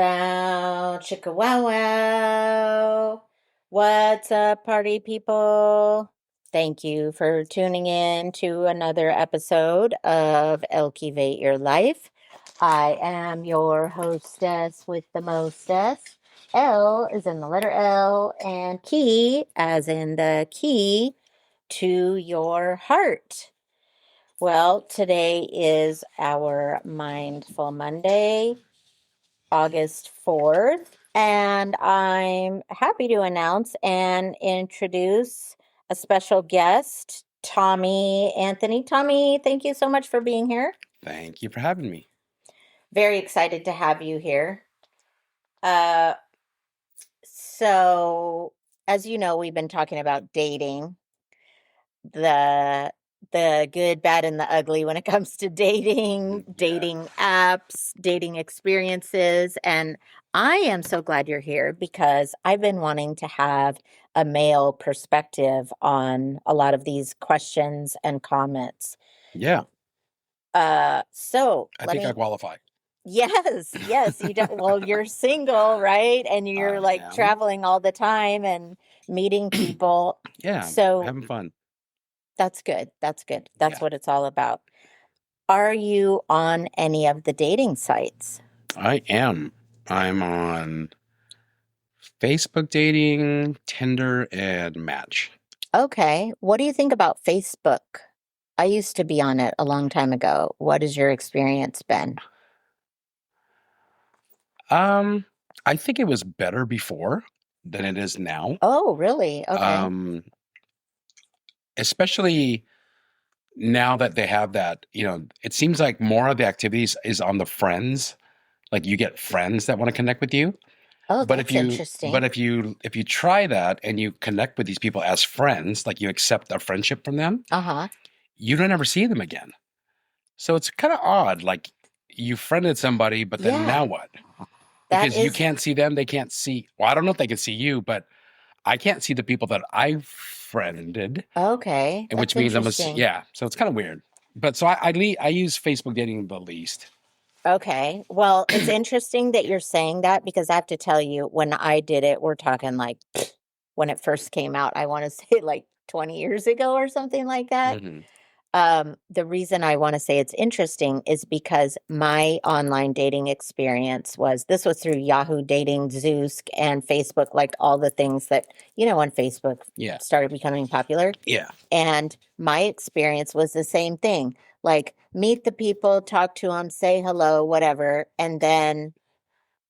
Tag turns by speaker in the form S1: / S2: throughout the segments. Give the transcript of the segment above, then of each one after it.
S1: Bow, chicka wow wow. What's up, party people? Thank you for tuning in to another episode of Elkivate Your Life. I am your hostess with the mostess. L is in the letter L, and key as in the key to your heart. Well, today is our Mindful Monday. August 4th, and I'm happy to announce and introduce a special guest, Tommy Anthony. Tommy, thank you so much for being here.
S2: Thank you for having me.
S1: Very excited to have you here. Uh, so, as you know, we've been talking about dating, the good, bad, and the ugly when it comes to dating, dating apps, dating experiences. And I am so glad you're here because I've been wanting to have a male perspective on a lot of these questions and comments.
S2: Yeah.
S1: So
S2: I think I qualify.
S1: Yes, you don't. Well, you're single, right? And you're
S2: I
S1: like
S2: am.
S1: traveling all the time and meeting people.
S2: Yeah.
S1: So
S2: having fun.
S1: that's good. That's good. That's
S2: Yeah.
S1: what it's all about. Are you on any of the dating sites?
S2: I am. I'm on Facebook dating, Tinder, and Match.
S1: Okay. What do you think about Facebook? I used to be on it a long time ago. What has your experience been?
S2: I think it was better before than it is now.
S1: Oh, really? Okay.
S2: Especially now that they have that, it seems like more of the activities is on the friends. Like you get friends that want to connect with you.
S1: Oh,
S2: But
S1: that's interesting.
S2: if you try that and you connect with these people as friends, like you accept a friendship from them,
S1: Uh-huh.
S2: you don't ever see them again. So it's kind of odd. Like you friended somebody, but then
S1: Yeah.
S2: now what?
S1: That
S2: Because you
S1: is
S2: can't see them, they can't see. Well, I don't know if they can see you, but I can't see the people that I've friended,
S1: okay.
S2: and
S1: That's
S2: which means
S1: interesting.
S2: yeah. So it's kind of weird. But so I use Facebook dating the least.
S1: Okay. Well, it's interesting that you're saying that because I have to tell you, when I did it, we're talking like when it first came out, I want to say like 20 years ago or something like that.
S2: Mhm.
S1: The reason I want to say it's interesting is because my online dating experience was this was through Yahoo Dating, Zoosk, and Facebook, like all the things that, when Facebook
S2: Yeah.
S1: started becoming popular.
S2: Yeah.
S1: And my experience was the same thing. Like meet the people, talk to them, say hello, whatever. And then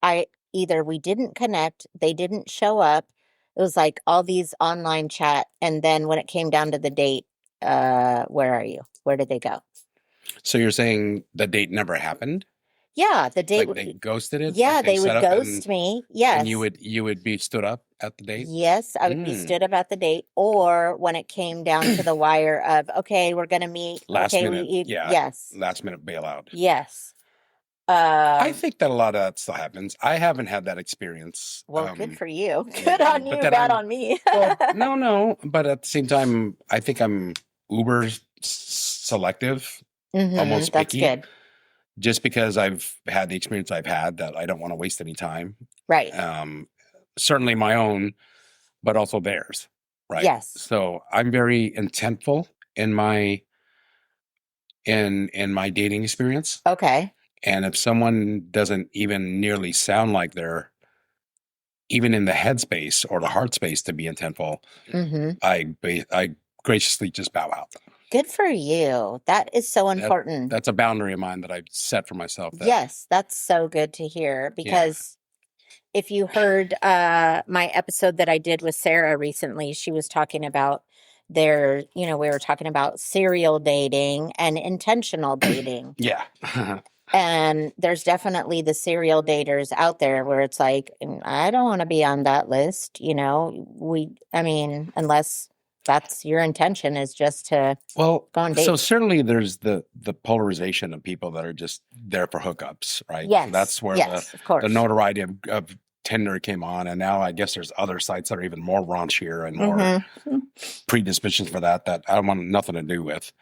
S1: we didn't connect, they didn't show up. It was like all these online chat. And then when it came down to the date, where are you? Where did they go?
S2: So you're saying the date never happened?
S1: Yeah, the date.
S2: Like they ghosted it?
S1: Yeah,
S2: Like
S1: they would
S2: set up
S1: ghost me. Yes.
S2: and you would be stood up at the date?
S1: Yes, I would be stood up at the date, or when it came down to the wire of, okay, we're going to meet.
S2: Last
S1: Okay,
S2: minute, yeah.
S1: Yes.
S2: Last minute bailout.
S1: Yes.
S2: I think that a lot of that still happens. I haven't had that experience.
S1: Well, good for you. Good on you, bad on me.
S2: Well, no. But at the same time, I think I'm uber selective, almost
S1: That's
S2: picky.
S1: good.
S2: Just because I've had the experience I've had that I don't want to waste any time.
S1: Right.
S2: Certainly my own, but also theirs. Right.
S1: Yes.
S2: So I'm very intentful in my dating experience.
S1: Okay.
S2: And if someone doesn't even nearly sound like they're even in the headspace or the heart space to be intentful, I graciously just bow out.
S1: Good for you. That is so important.
S2: That's a boundary of mine that I've set for myself.
S1: Yes, that's so good to hear because if you heard my episode that I did with Sarah recently, she was talking about we were talking about serial dating and intentional dating.
S2: Yeah.
S1: And there's definitely the serial daters out there where it's like, I don't want to be on that list. Unless that's your intention is just to go on dates.
S2: So certainly there's the polarization of people that are just there for hookups, right?
S1: Yes.
S2: So that's where the notoriety of Tinder came on. And now I guess there's other sites that are even more raunchier and more predispositions for that I don't want nothing to do with.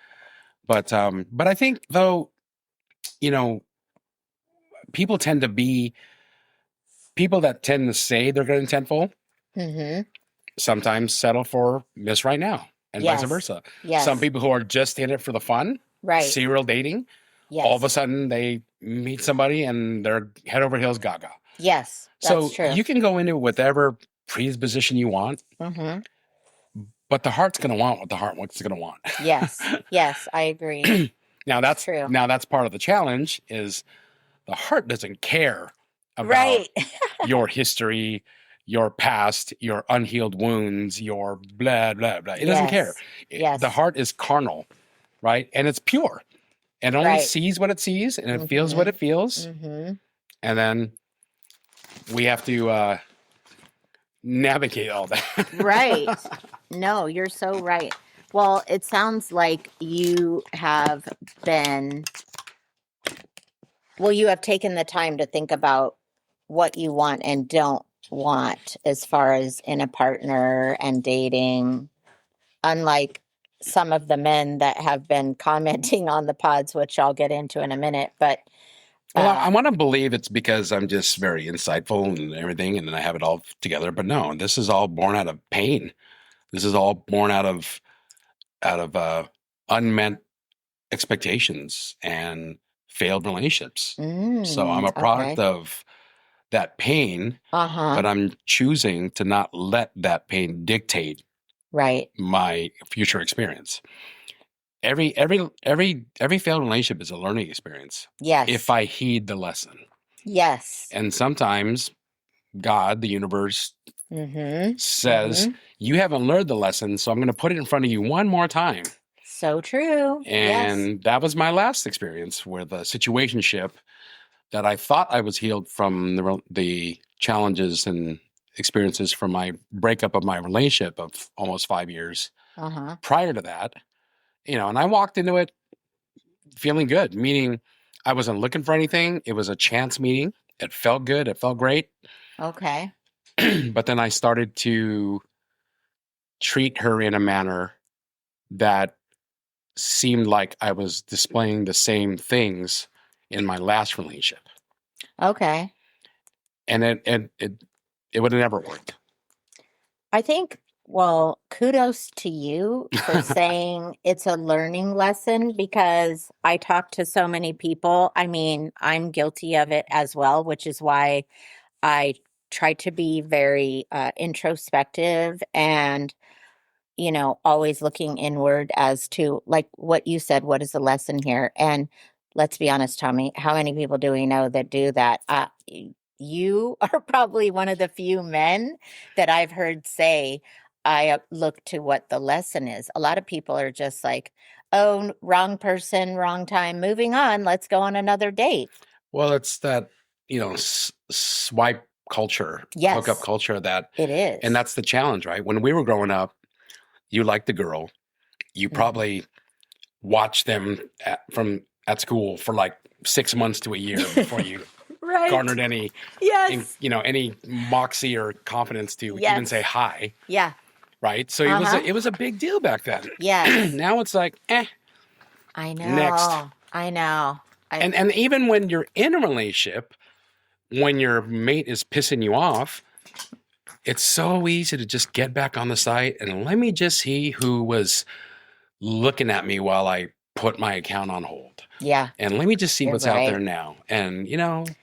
S2: But I think though, people tend to be people that tend to say they're good intentful
S1: Mm-hmm.
S2: sometimes settle for miss right now, and vice
S1: Yes.
S2: versa.
S1: Yes.
S2: Some people who are just in it for the fun,
S1: Right.
S2: serial dating,
S1: Yes.
S2: all of a sudden they meet somebody and they're head over heels gaga.
S1: Yes, that's
S2: So
S1: true.
S2: you can go into whatever predisposition you want,
S1: Mm-hmm.
S2: but the heart's going to want what the heart wants going to want.
S1: Yes. Yes, I agree.
S2: Now that's
S1: True.
S2: now that's part of the challenge is the heart doesn't care about
S1: Right.
S2: your history, your past, your unhealed wounds, your blah blah blah. It doesn't care.
S1: Yes.
S2: The heart is carnal, right? And it's pure. It only
S1: Right.
S2: sees what it sees and it feels what it feels.
S1: Mm-hmm.
S2: And then we have to navigate all that.
S1: Right. No, you're so right. Well, it sounds like you have been, well, you have taken the time to think about what you want and don't want as far as in a partner and dating, unlike some of the men that have been commenting on the pods, which I'll get into in a minute. But
S2: well, I want to believe it's because I'm just very insightful and everything, and I have it all together. But no, this is all born out of pain. This is all born out of unmet expectations and failed relationships. So I'm a product of that pain, but I'm choosing to not let that pain dictate my future experience. Every failed relationship is a learning experience.
S1: Yes.
S2: If I heed the lesson.
S1: Yes.
S2: And sometimes God, the universe, says, you haven't learned the lesson, so I'm going to put it in front of you one more time.
S1: So true.
S2: And that was my last experience with a situationship that I thought I was healed from the challenges and experiences from my breakup of my relationship of almost 5 years. Prior to that, and I walked into it feeling good, meaning I wasn't looking for anything. It was a chance meeting. It felt good. It felt great.
S1: Okay.
S2: But then I started to treat her in a manner that seemed like I was displaying the same things in my last relationship.
S1: Okay.
S2: And it would have never worked.
S1: I think, well, kudos to you for saying it's a learning lesson, because I talk to so many people. I mean, I'm guilty of it as well, which is why I try to be very introspective and, always looking inward as to, like what you said, what is the lesson here? And let's be honest, Tommy, how many people do we know that do that? You are probably one of the few men that I've heard say, I look to what the lesson is. A lot of people are just like, oh, wrong person, wrong time, moving on. Let's go on another date.
S2: Well, it's that, swipe culture, hookup culture that
S1: it is.
S2: And that's the challenge, right? When we were growing up, you liked the girl. You probably watched them at school for like 6 months to a year before you garnered any, any moxie or confidence to even say hi.
S1: Yeah.
S2: Right. So it was a big deal back then.
S1: Yeah.
S2: Now it's like,
S1: I know.
S2: Next.
S1: I know.
S2: And even when you're in a relationship, when your mate is pissing you off, it's so easy to just get back on the site and let me just see who was looking at me while I put my account on hold.
S1: Yeah.
S2: And let me just see what's out there now. And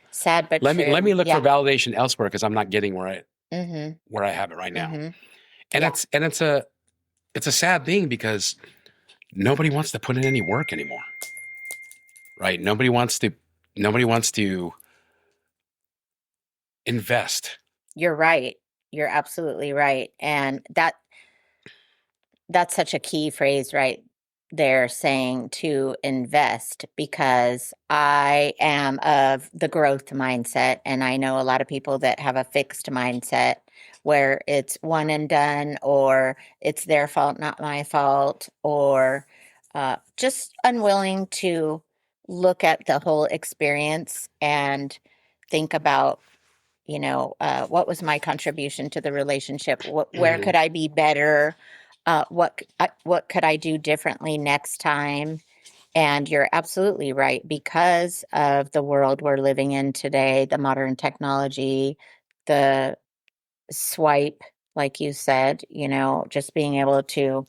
S1: sad but
S2: let
S1: true.
S2: me look for validation elsewhere because I'm not getting where I have it right now. And it's a sad thing because nobody wants to put in any work anymore. Right? Nobody wants to invest.
S1: You're right. You're absolutely right. And that's such a key phrase right there, saying to invest, because I am of the growth mindset. And I know a lot of people that have a fixed mindset where it's one and done, or it's their fault, not my fault, or just unwilling to look at the whole experience and think about, what was my contribution to the relationship? Where could I be better? What could I do differently next time? And you're absolutely right. Because of the world we're living in today, the modern technology, the swipe, like you said, just being able to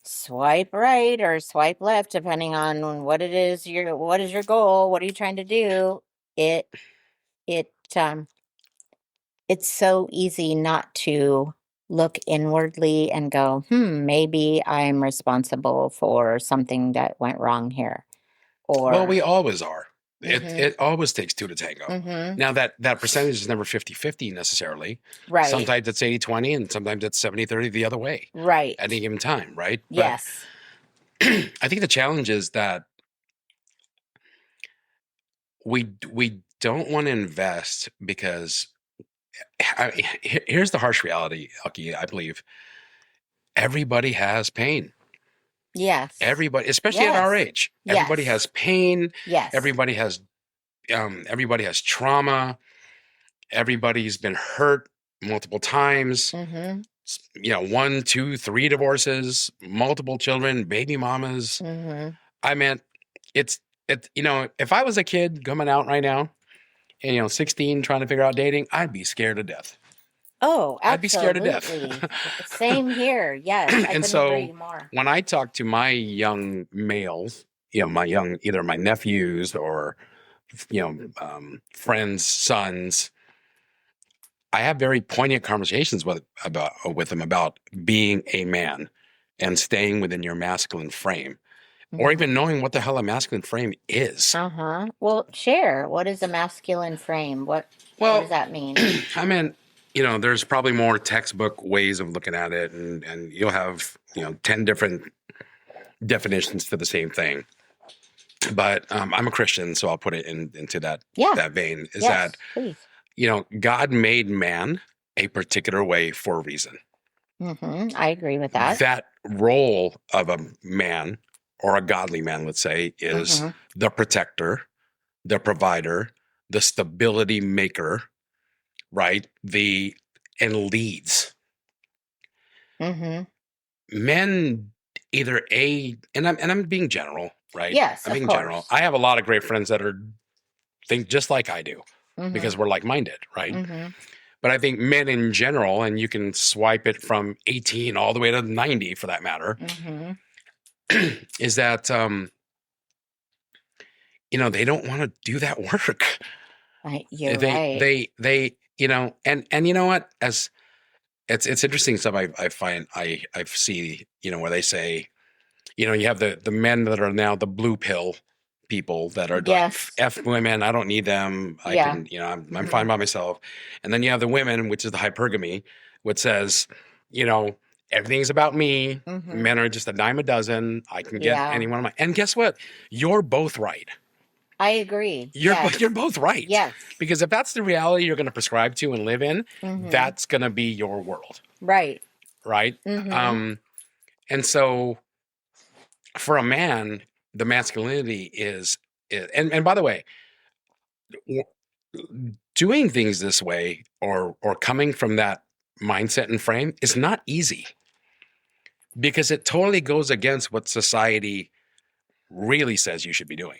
S1: swipe right or swipe left, depending on what it is what is your goal, what are you trying to do. It it it's so easy not to look inwardly and go, maybe I'm responsible for something that went wrong here.
S2: Well,
S1: Or
S2: we always are. It always takes two to tango. Now that percentage is never 50-50 necessarily.
S1: Right.
S2: Sometimes it's 80-20 and sometimes it's 70-30 the other way.
S1: Right.
S2: At any given time, right?
S1: Yes.
S2: But I think the challenge is that we don't want to invest because here's the harsh reality, Lucky, I believe. Everybody has pain.
S1: Yes.
S2: Everybody, especially at our age.
S1: Yes.
S2: Everybody has pain.
S1: Yes.
S2: Everybody has trauma. Everybody's been hurt multiple times. 1, 2, 3 divorces, multiple children, baby mamas. I mean, it's if I was a kid coming out right now and 16 trying to figure out dating, I'd be scared to death.
S1: Oh, absolutely.
S2: I'd be scared to death.
S1: Same here. Yes. I couldn't agree more.
S2: When I talk to my young males, either my nephews or friends' sons, I have very poignant conversations with them about being a man and staying within your masculine frame, or even knowing what the hell a masculine frame is.
S1: Well, share. What is a masculine frame? What does that mean?
S2: I mean, there's probably more textbook ways of looking at it, and you'll have 10 different definitions to the same thing. But I'm a Christian, so I'll put it into that vein. Is that
S1: please.
S2: God made man a particular way for a reason.
S1: I agree with that.
S2: That role of a man, or a godly man, let's say, is the protector, the provider, the stability maker, right? And leads. Men either and I'm being general, right?
S1: Yes,
S2: I'm being general. I have a lot of great friends that think just like I do because we're like-minded, right? But I think men in general, and you can swipe it from 18 all the way to 90 for that matter, is that they don't want to do that work.
S1: You're right.
S2: They and you know what? As it's interesting stuff I find I see, where they say, you have the men that are now the blue pill people that are like, F women, I don't need them. I can, I'm fine by myself. And then you have the women, which is the hypergamy, which says, everything's about me. Men are just a dime a dozen. I can get any one of my, and guess what? You're both right.
S1: I agree.
S2: You're both right.
S1: Yes.
S2: Because if that's the reality you're going to prescribe to and live in, that's going to be your world.
S1: Right.
S2: Right. And so for a man, the masculinity is and by the way, doing things this way or coming from that mindset and frame is not easy, because it totally goes against what society really says you should be doing.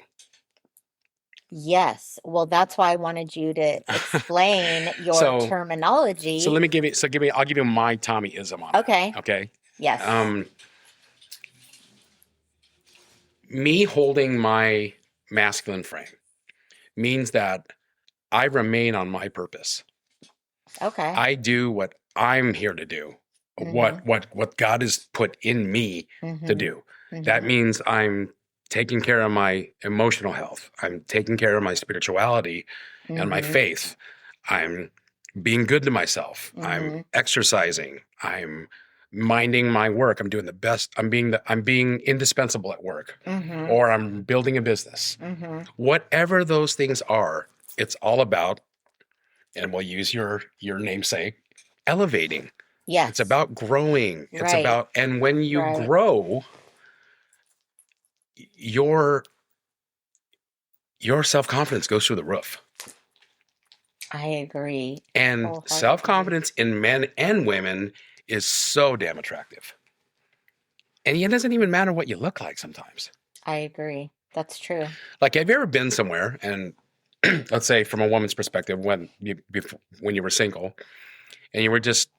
S1: Yes. Well, that's why I wanted you to explain your terminology.
S2: So I'll give you my Tommyism on
S1: that.
S2: Okay.
S1: Yes.
S2: Me holding my masculine frame means that I remain on my purpose.
S1: Okay.
S2: I do what I'm here to do, what God has put in me to do. That means I'm taking care of my emotional health. I'm taking care of my spirituality and my faith. I'm being good to myself. I'm exercising. I'm minding my work. I'm doing the best. I'm being indispensable at work, or I'm building a business. Whatever those things are, it's all about, and we'll use your namesake, elevating.
S1: Yes.
S2: It's about growing.
S1: Right.
S2: It's about, and when you grow, your self-confidence goes through the roof.
S1: I agree.
S2: And self-confidence in men and women is so damn attractive. And it doesn't even matter what you look like sometimes.
S1: I agree. That's true.
S2: Like, have you ever been somewhere and let's say from a woman's perspective, when you were single and you were just,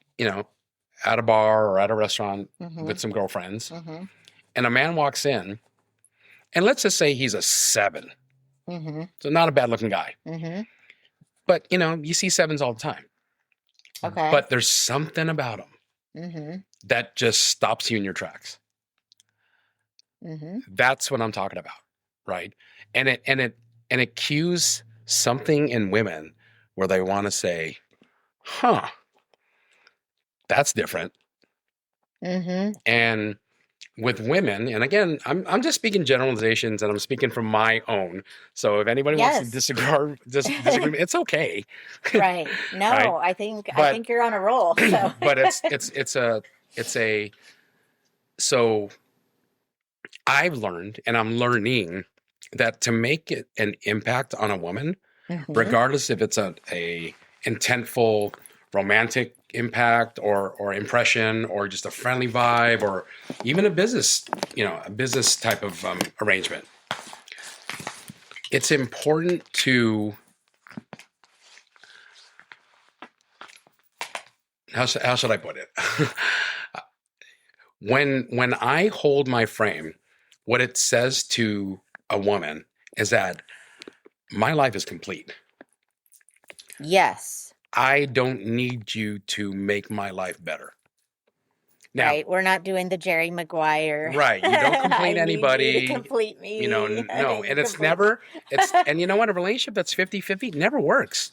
S2: at a bar or at a restaurant with some girlfriends, and a man walks in, and let's just say he's a 7. So not a bad looking guy. But, you see 7s all the time.
S1: Okay.
S2: But there's something about him that just stops you in your tracks. That's what I'm talking about, right? And it cues something in women where they want to say, huh, that's different. And with women, and again, I'm just speaking generalizations, and I'm speaking from my own. So if anybody wants to disagree, it's okay.
S1: Right? No,
S2: right?
S1: I think you're on a roll. So.
S2: But so I've learned, and I'm learning, that to make it an impact on a woman, regardless if it's a intentful romantic impact or impression, or just a friendly vibe, or even a business type of arrangement, it's important to, how should I put it? When I hold my frame, what it says to a woman is that my life is complete.
S1: Yes.
S2: I don't need you to make my life better. Now,
S1: right. We're not doing the Jerry Maguire.
S2: Right. You don't complete anybody.
S1: You to complete me.
S2: No. And it's never, and you know what? A relationship that's 50-50 never works,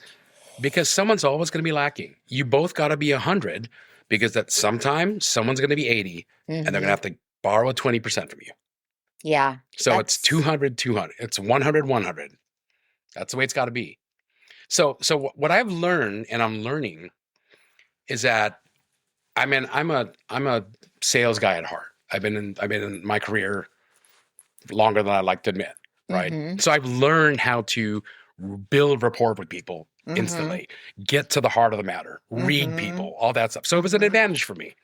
S2: because someone's always going to be lacking. You both got to be 100, because that sometimes someone's going to be 80 and they're going to have to borrow 20% from you.
S1: Yeah.
S2: So it's 200, 200. It's 100, 100. That's the way it's got to be. So what I've learned, and I'm learning, is that I'm a sales guy at heart. I've been in my career longer than I like to admit, right? So I've learned how to build rapport with people instantly, get to the heart of the matter, read people, all that stuff. So it was an advantage for me.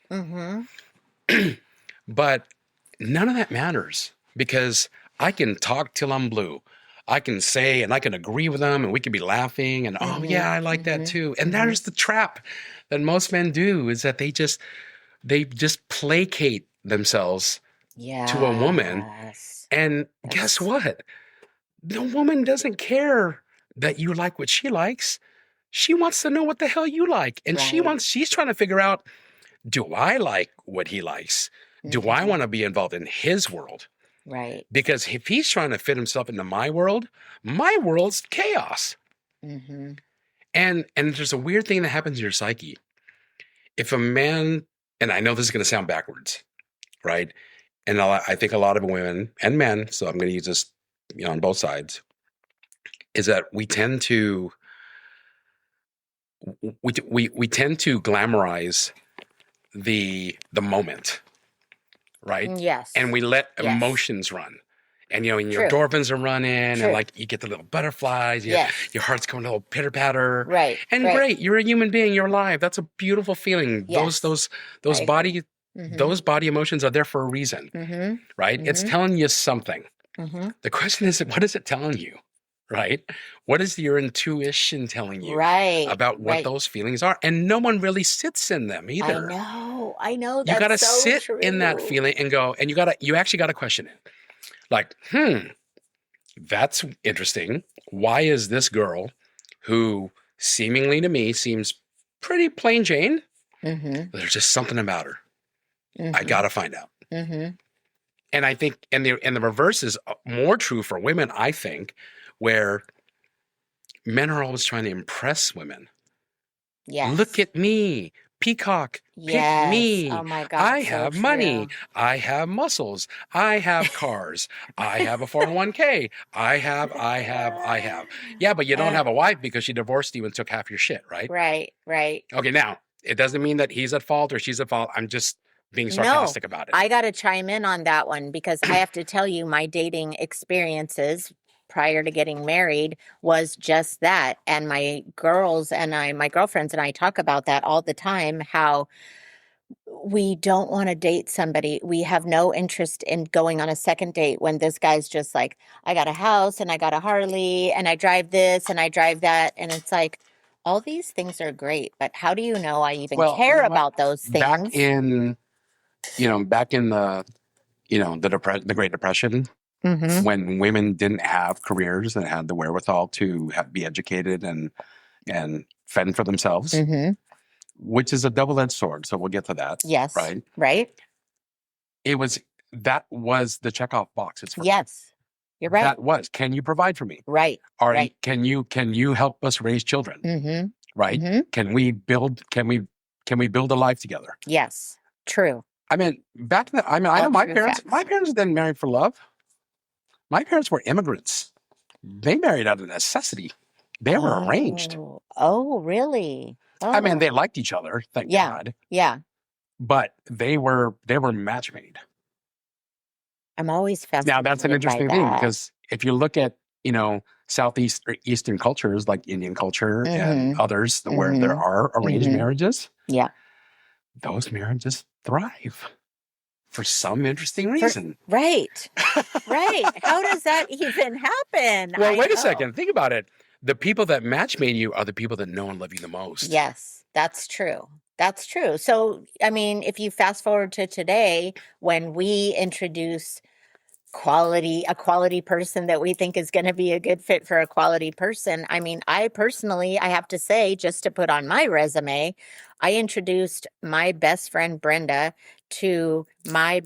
S2: But none of that matters, because I can talk till I'm blue. I can say, and I can agree with them, and we can be laughing, and oh yeah, I like that too. And there's the trap that most men do, is that they just placate themselves to a woman. And guess what? The woman doesn't care that you like what she likes. She wants to know what the hell you like. And she's trying to figure out, do I like what he likes? Do I want to be involved in his world?
S1: Right.
S2: Because if he's trying to fit himself into my world's chaos. And there's a weird thing that happens in your psyche. If a man, and I know this is going to sound backwards, right? And I think a lot of women and men, so I'm going to use this, on both sides, is that we tend to glamorize the moment, right?
S1: Yes.
S2: And we let emotions run. And, and your endorphins are running, and like you get the little butterflies, your heart's going a little pitter patter.
S1: Right.
S2: And great, you're a human being, you're alive. That's a beautiful feeling.
S1: Yes.
S2: Those body emotions are there for a reason, right? It's telling you something. The question is, what is it telling you, right? What is your intuition telling you about what those feelings are? And no one really sits in them either.
S1: I know.
S2: That's you got to sit in that feeling and go, and you actually got to question it. Like, that's interesting. Why is this girl, who seemingly to me seems pretty plain Jane, there's just something about her. I got to find out. And I think, and the reverse is more true for women, I think, where men are always trying to impress women.
S1: Yes.
S2: Look at me. Peacock, pick me.
S1: Oh my God.
S2: I have money. I have muscles. I have cars. I have a 401k. I have. Yeah, but you don't have a wife because she divorced you and took half your shit, right?
S1: Right.
S2: Okay, now, it doesn't mean that he's at fault or she's at fault. I'm just being sarcastic about it.
S1: I got to chime in on that one, because I have to tell you, my dating experiences prior to getting married was just that. And my girlfriends and I talk about that all the time, how we don't want to date somebody. We have no interest in going on a second date when this guy's just like, I got a house and I got a Harley and I drive this and I drive that. And it's like, all these things are great, but how do you know I even care about those
S2: back
S1: things?
S2: in, back in the, the Great Depression, when women didn't have careers and had the wherewithal to be educated and fend for themselves, which is a double-edged sword. So we'll get to that.
S1: Yes.
S2: Right.
S1: Right.
S2: That was the checkoff box. It's for
S1: Yes. You're right.
S2: That was, can you provide for me?
S1: Right. Right.
S2: Can you help us raise children? Right. Can we build a life together?
S1: Yes. True.
S2: I mean, I know my parents didn't marry for love. My parents were immigrants. They married out of necessity. They were arranged.
S1: Oh, really? Oh.
S2: I mean, they liked each other, thank God.
S1: Yeah.
S2: But they were match made.
S1: I'm always fascinated.
S2: Now that's an interesting thing, because if you look at, Southeast or Eastern cultures like Indian culture and others where there are arranged marriages, those marriages thrive for some interesting reason.
S1: Right. Right. How does that even happen?
S2: Well, wait a second. Think about it. The people that match made you are the people that know and love you the most.
S1: Yes, that's true. That's true. So, I mean, if you fast forward to today, when we introduce a quality person that we think is going to be a good fit for a quality person. I mean, I have to say, just to put on my resume, I introduced my best friend Brenda to my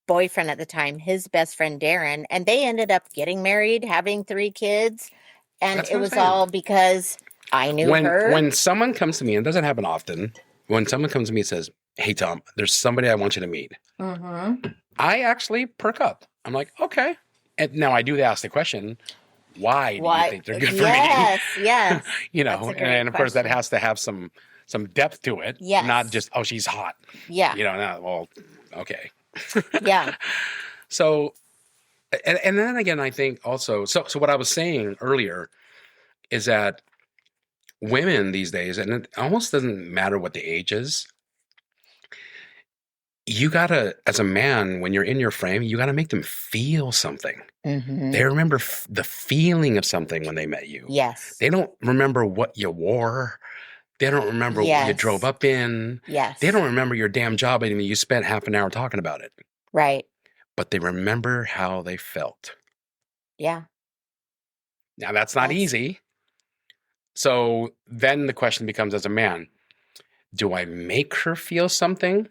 S1: boyfriend at the time, his best friend Darren, and they ended up getting married, having 3 kids, and it was all because I knew her.
S2: When someone comes to me, and it doesn't happen often, when someone comes to me and says, "Hey Tom, there's somebody I want you to meet," I actually perk up. I'm like, okay. And now I do ask the question, why do you think they're good for me?
S1: Yes.
S2: And of course that has to have some depth to it.
S1: Yes.
S2: Not just, oh, she's hot.
S1: Yeah.
S2: Well, okay.
S1: Yeah.
S2: So, and then again, I think also, so what I was saying earlier is that women these days, and it almost doesn't matter what the age is, you gotta, as a man, when you're in your frame, you gotta make them feel something. They remember the feeling of something when they met you.
S1: Yes.
S2: They don't remember what you wore. They don't remember what you drove up in.
S1: Yes.
S2: They don't remember your damn job and you spent half an hour talking about it.
S1: Right.
S2: But they remember how they felt.
S1: Yeah.
S2: Now, that's not easy. So then the question becomes, as a man, do I make her feel something,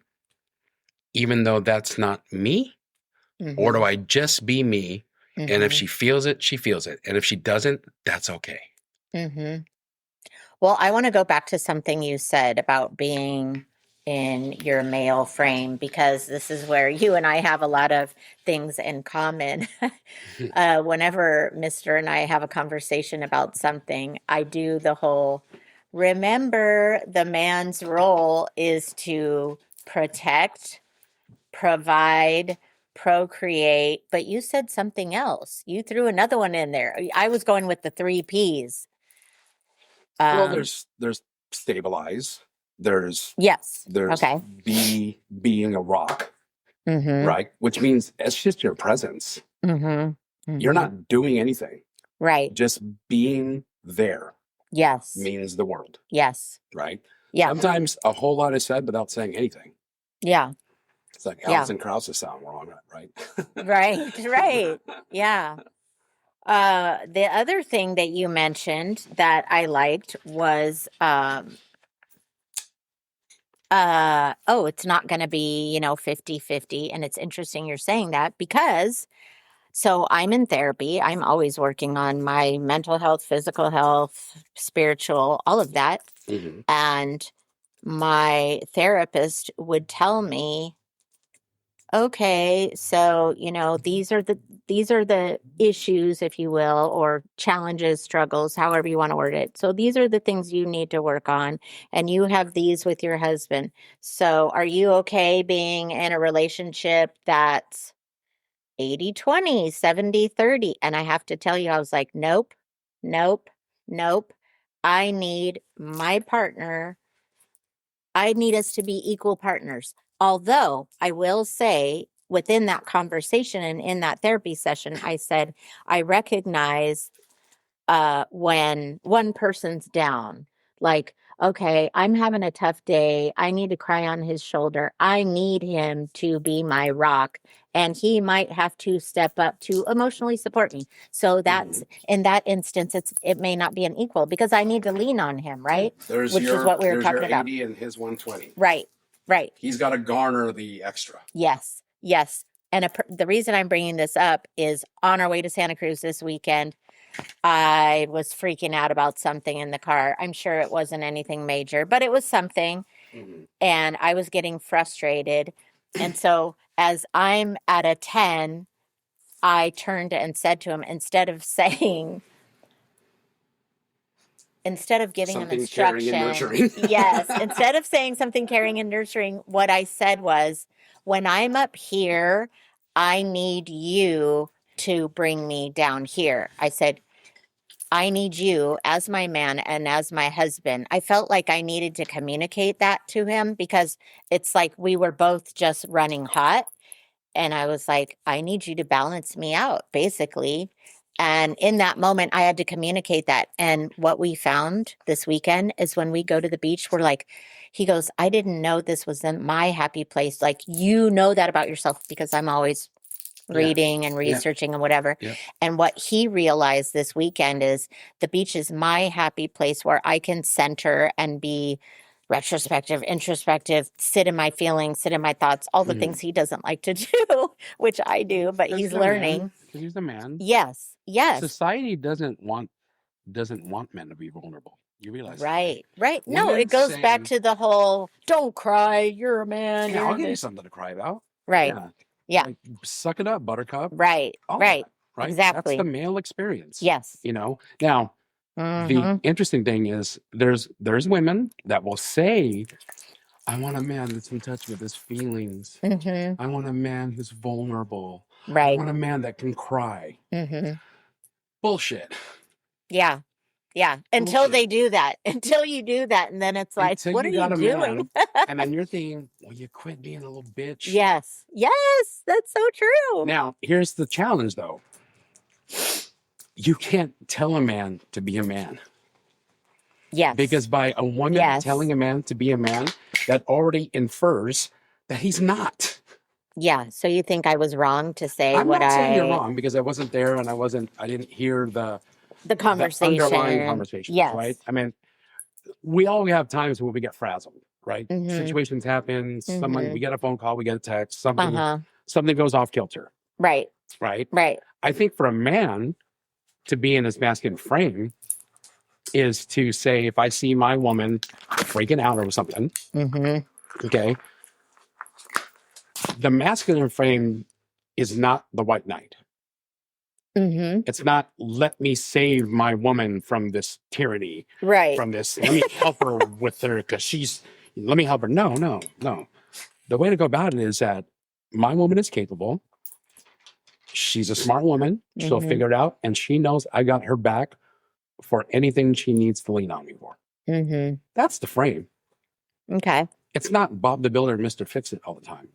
S2: even though that's not me? Or do I just be me? And if she feels it, she feels it. And if she doesn't, that's okay.
S1: Well, I want to go back to something you said about being in your male frame, because this is where you and I have a lot of things in common. Whenever Mr. and I have a conversation about something, I do the whole, remember the man's role is to protect, provide, procreate, but you said something else. You threw another one in there. I was going with the 3 Ps.
S2: Well, there's stabilize. There's being a rock, right? Which means it's just your presence. You're not doing anything,
S1: right?
S2: Just being there.
S1: Yes,
S2: means the world.
S1: Yes,
S2: right.
S1: Yeah.
S2: Sometimes a whole lot is said without saying anything.
S1: Yeah.
S2: It's like Alison Krause's song, we're on it, right?
S1: Right. Yeah. The other thing that you mentioned that I liked was, it's not going to be, 50-50. And it's interesting you're saying that, because so I'm in therapy. I'm always working on my mental health, physical health, spiritual, all of that. And my therapist would tell me, okay, so, these are the issues, if you will, or challenges, struggles, however you want to word it. So these are the things you need to work on, and you have these with your husband. So are you okay being in a relationship that's 80-20, 70-30? And I have to tell you, I was like, nope. I need my partner I need us to be equal partners. Although I will say within that conversation and in that therapy session, I said, I recognize when one person's down, like, okay, I'm having a tough day. I need to cry on his shoulder. I need him to be my rock. And he might have to step up to emotionally support me. So that's in that instance, it may not be an equal because I need to lean on him, right?
S2: Which is what we were talking about. 80 and his 120.
S1: Right.
S2: He's got to garner the extra.
S1: Yes. And the reason I'm bringing this up is on our way to Santa Cruz this weekend, I was freaking out about something in the car. I'm sure it wasn't anything major, but it was something. And I was getting frustrated. And so as I'm at a 10, I turned and said to him, instead of giving
S2: something
S1: him instruction, yes, instead of saying something caring and nurturing, what I said was, when I'm up here, I need you to bring me down here. I said, I need you as my man and as my husband. I felt like I needed to communicate that to him because it's like we were both just running hot. And I was like, I need you to balance me out, basically. And in that moment, I had to communicate that. And what we found this weekend is when we go to the beach, we're like, he goes, I didn't know this was in my happy place. Like, you know that about yourself because I'm always reading and researching and whatever. And what he realized this weekend is the beach is my happy place where I can center and be retrospective, introspective, sit in my feelings, sit in my thoughts, all the things he doesn't like to do, which I do, but he's learning.
S2: Because he's a man.
S1: Yes.
S2: Society doesn't want men to be vulnerable. You realize
S1: that, right? No, it goes back to the whole, don't cry, you're a man.
S2: Yeah, I'll give you something to cry about.
S1: Right. Yeah.
S2: Like, suck it up, buttercup.
S1: Right. Right. Exactly.
S2: That's the male experience.
S1: Yes.
S2: Now, the interesting thing is there's women that will say, I want a man that's in touch with his feelings. I want a man who's vulnerable. Right. I want a man that can cry. Bullshit. Yeah. Until they do that. Until you do that. And then it's like, what are you doing? And then you're thinking, well, you quit being a little bitch. Yes. That's so true. Now, here's the challenge, though. You can't tell a man to be a man. Yes. Because by a woman telling a man to be a man, that already infers that he's not. Yeah. So you think I was wrong to say I'm not saying you're wrong because I wasn't there and I didn't hear the conversation. The underlying conversation. Yes. Right. I mean, we all have times when we get frazzled, right? Situations happen. We get a phone call, we get a text, something goes off kilter. Right. I think for a man to be in his masculine frame is to say, if I see my woman freaking out over something, okay, the masculine frame is not the white knight. It's not, let me save my woman from this tyranny, from this, let me help her with her because let me help her. No. The way to go about it is that my woman is capable. She's a smart woman. She'll figure it out. And she knows I got her back for anything she needs to lean on me for. That's the frame. Okay. It's not Bob the Builder and Mr. Fix-It all the time.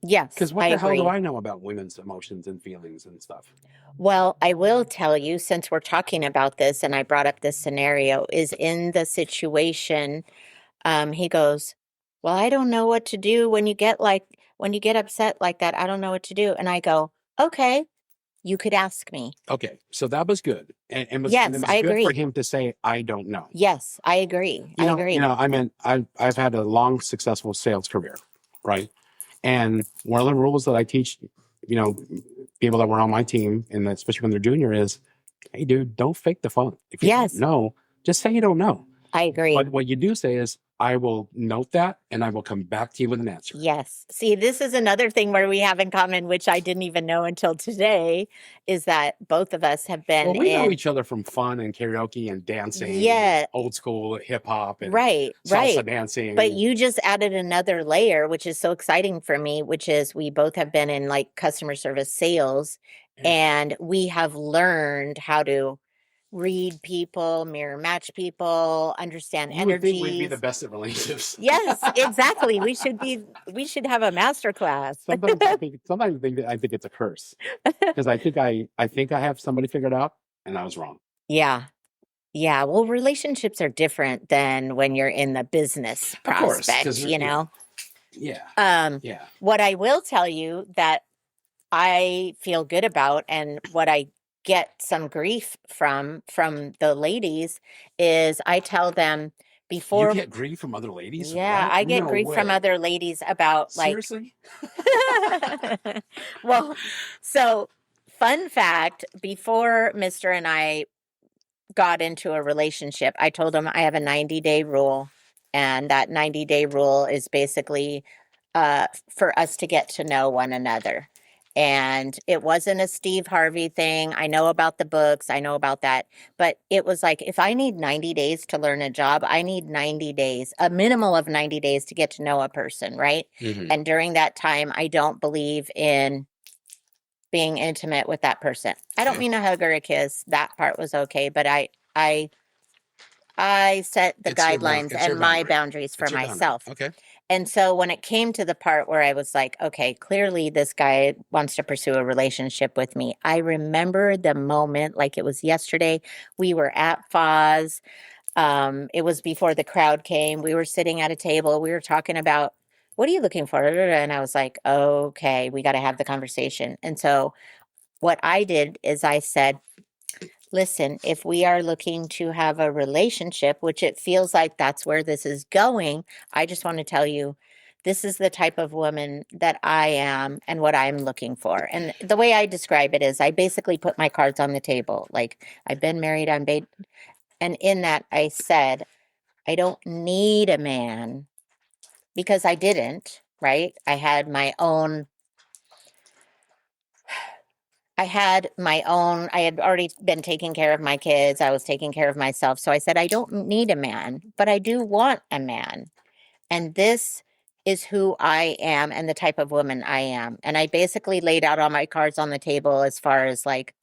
S2: Yes. Because what the hell do I know about women's emotions and feelings and stuff? Well, I will tell you, since we're talking about this and I brought up this scenario, is in the situation, he goes, well, I don't know what to do when you get upset like that. I don't know what to do. And I go, okay, you could ask me. Okay. So that was good. And it was I good agree. For him to say, I don't know. Yes, I agree. I agree. I mean, I've had a long, successful sales career, right? And one of the rules that I teach, people that were on my team, and especially when they're junior, is, hey, dude, don't fake the funk. If you don't know, just say you don't know. I agree. But what you do say is, I will note that, and I will come back to you with an answer. Yes. See, this is another thing where we have in common, which I didn't even know until today, is that both of us have been we know each other from fun and karaoke and dancing, and old school hip hop and salsa dancing. But you just added another layer, which is so exciting for me, which is we both have been in like customer service sales, and we have learned how to
S1: read people, mirror match people, understand
S2: You would think we'd be
S1: energies.
S2: the best at relationships.
S1: Yes, exactly. We should have a master class.
S2: Sometimes I think it's a curse because I think I have somebody figured out, and I was wrong.
S1: Yeah. Yeah. Well, relationships are different than when you're in the business
S2: Of course,
S1: prospect,
S2: 'cause,
S1: you know?
S2: Yeah. Yeah.
S1: What I will tell you that I feel good about and what I get some grief from the ladies is I tell them
S2: You
S1: before.
S2: get grief from other ladies?
S1: Yeah,
S2: What?
S1: I get
S2: No
S1: grief from
S2: way.
S1: other ladies about like,
S2: Seriously?
S1: well, so fun fact, before Mr. and I got into a relationship, I told him I have a 90-day rule. And that 90-day rule is basically for us to get to know one another. And it wasn't a Steve Harvey thing. I know about the books. I know about that. But it was like, if I need 90 days to learn a job, I need 90 days, a minimal of 90 days to get to know a person, right?
S2: Mhm.
S1: And during that time, I don't believe in being intimate with that person. I don't mean a hug or a kiss. That part was okay. But I set the
S2: It's your
S1: guidelines
S2: it's your
S1: and my
S2: boundary.
S1: boundaries for
S2: It's your boundary.
S1: myself.
S2: Okay.
S1: And so when it came to the part where I was like, okay, clearly this guy wants to pursue a relationship with me, I remember the moment like it was yesterday. We were at Foz. It was before the crowd came. We were sitting at a table. We were talking about, what are you looking for? And I was like, okay, we got to have the conversation. And so what I did is I said, listen, if we are looking to have a relationship, which it feels like that's where this is going, I just want to tell you, this is the type of woman that I am and what I'm looking for. And the way I describe it is I basically put my cards on the table. Like I've been married, and in that I said, I don't need a man because I didn't, right? I had already been taking care of my kids. I was taking care of myself. So I said, I don't need a man, but I do want a man. And this is who I am and the type of woman I am. And I basically laid out all my cards on the table as far as like,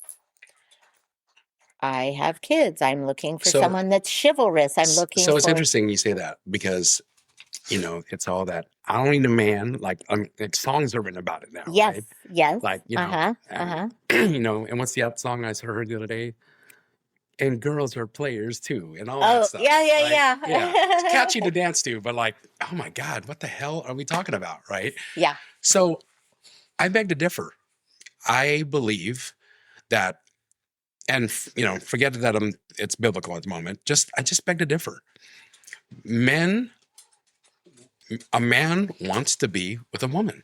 S1: I have kids. I'm looking for someone that's chivalrous. I'm looking
S2: So it's interesting you say that because, it's all that. I don't need a man. Like songs are written about it now.
S1: Yes.
S2: Right?
S1: Yes.
S2: Like, and what's the other song I heard the other day? And girls are players too, and all that stuff.
S1: Yeah.
S2: Yeah. It's catchy to dance to, but like, oh my God, what the hell are we talking about? Right.
S1: Yeah.
S2: So I beg to differ. I believe that, and forget that it's biblical at the moment. I just beg to differ. A man wants to be with a woman.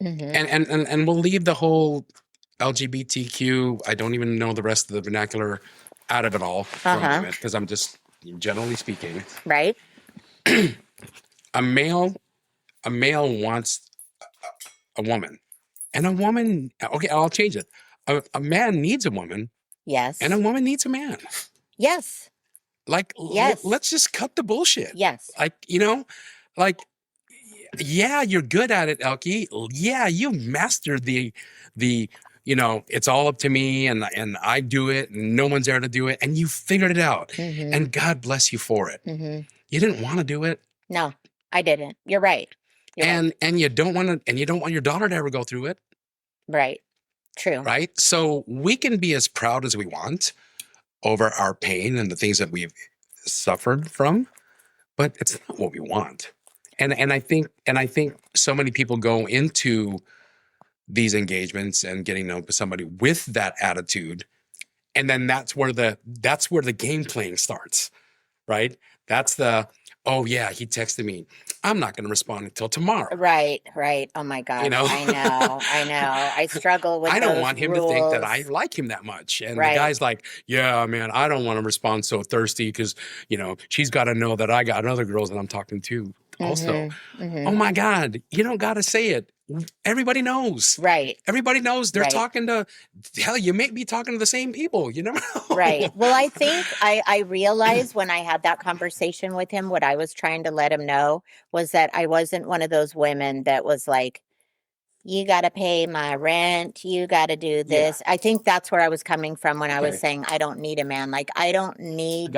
S2: Mm-hmm. And we'll leave the whole LGBTQ, I don't even know the rest of the vernacular, out of it all for a moment, because I'm just generally speaking.
S1: Right.
S2: A male wants a woman. And a woman, okay, I'll change it. A man needs a woman.
S1: Yes.
S2: And a woman needs a man.
S1: Yes.
S2: Like,
S1: yes.
S2: Let's just cut the bullshit.
S1: Yes.
S2: Like, yeah, you're good at it, Elkie. Yeah, you mastered the it's all up to me and I do it and no one's there to do it. And you figured it out. Mm-hmm. And God bless you for it. Mm-hmm. You didn't want to do it.
S1: No, I didn't. You're right.
S2: And you don't want your daughter to ever go through it.
S1: Right. True.
S2: Right. So we can be as proud as we want over our pain and the things that we've suffered from, but it's not what we want. And I think so many people go into these engagements and getting to know somebody with that attitude, and then that's where the game playing starts, right? That's oh yeah, he texted me. I'm not going to respond until tomorrow.
S1: Right. Oh my God. I know. I struggle with.
S2: I don't want him to think that I like him that much. And the guy's like, yeah, man, I don't want to respond so thirsty because she's got to know that I got other girls that I'm talking to. Also, oh my God, you don't got to say it. Everybody knows.
S1: Right.
S2: Everybody knows they're talking to, hell, you may be talking to the same people. You never know.
S1: Right. Well, I think I realized when I had that conversation with him, what I was trying to let him know was that I wasn't one of those women that was like, you got to pay my rent. You got to do this. I think that's where I was coming from when I was saying I don't need a man. Like I don't need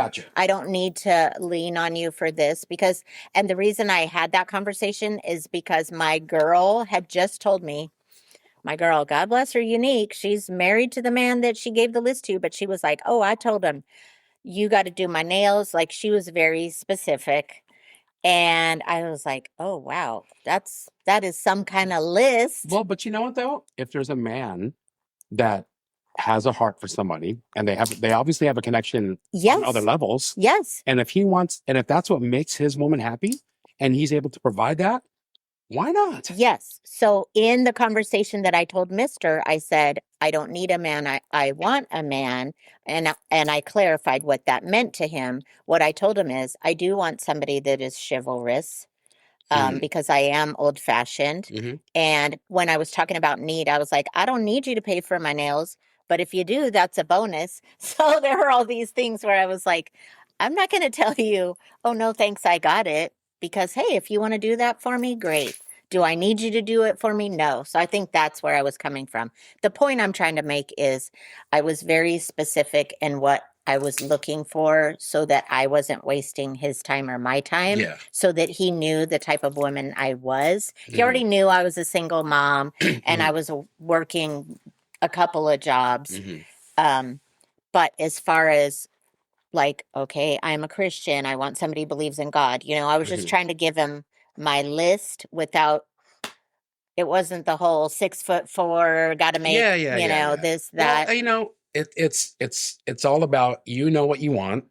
S1: to lean on you for this because, and the reason I had that conversation is because my girl had just told me, my girl, God bless her, Unique. She's married to the man that she gave the list to, but she was like, oh, I told him you got to do my nails. Like she was very specific. And I was like, oh, wow, that is some kind of list.
S2: Well, but you know what, though? If there's a man that has a heart for somebody and they obviously have a connection on other levels.
S1: Yes.
S2: And if if that's what makes his woman happy and he's able to provide that, why not?
S1: Yes. So in the conversation that I told Mr., I said, I don't need a man. I want a man. And I clarified what that meant to him. What I told him is, I do want somebody that is chivalrous. Because I am old fashioned. And when I was talking about need, I was like, I don't need you to pay for my nails, but if you do, that's a bonus. So there were all these things where I was like, I'm not going to tell you, oh, no, thanks, I got it. Because, hey, if you want to do that for me, great. Do I need you to do it for me? No. So I think that's where I was coming from. The point I'm trying to make is I was very specific in what I was looking for so that I wasn't wasting his time or my time, so that he knew the type of woman I was. He already knew I was a single mom and I was working a couple of jobs. But as far as like, okay, I'm a Christian, I want somebody who believes in God. You know, I was just trying to give him my list without, it wasn't the whole 6'4", got to make, this, that.
S2: Well, you know, it's all about, you know what you want,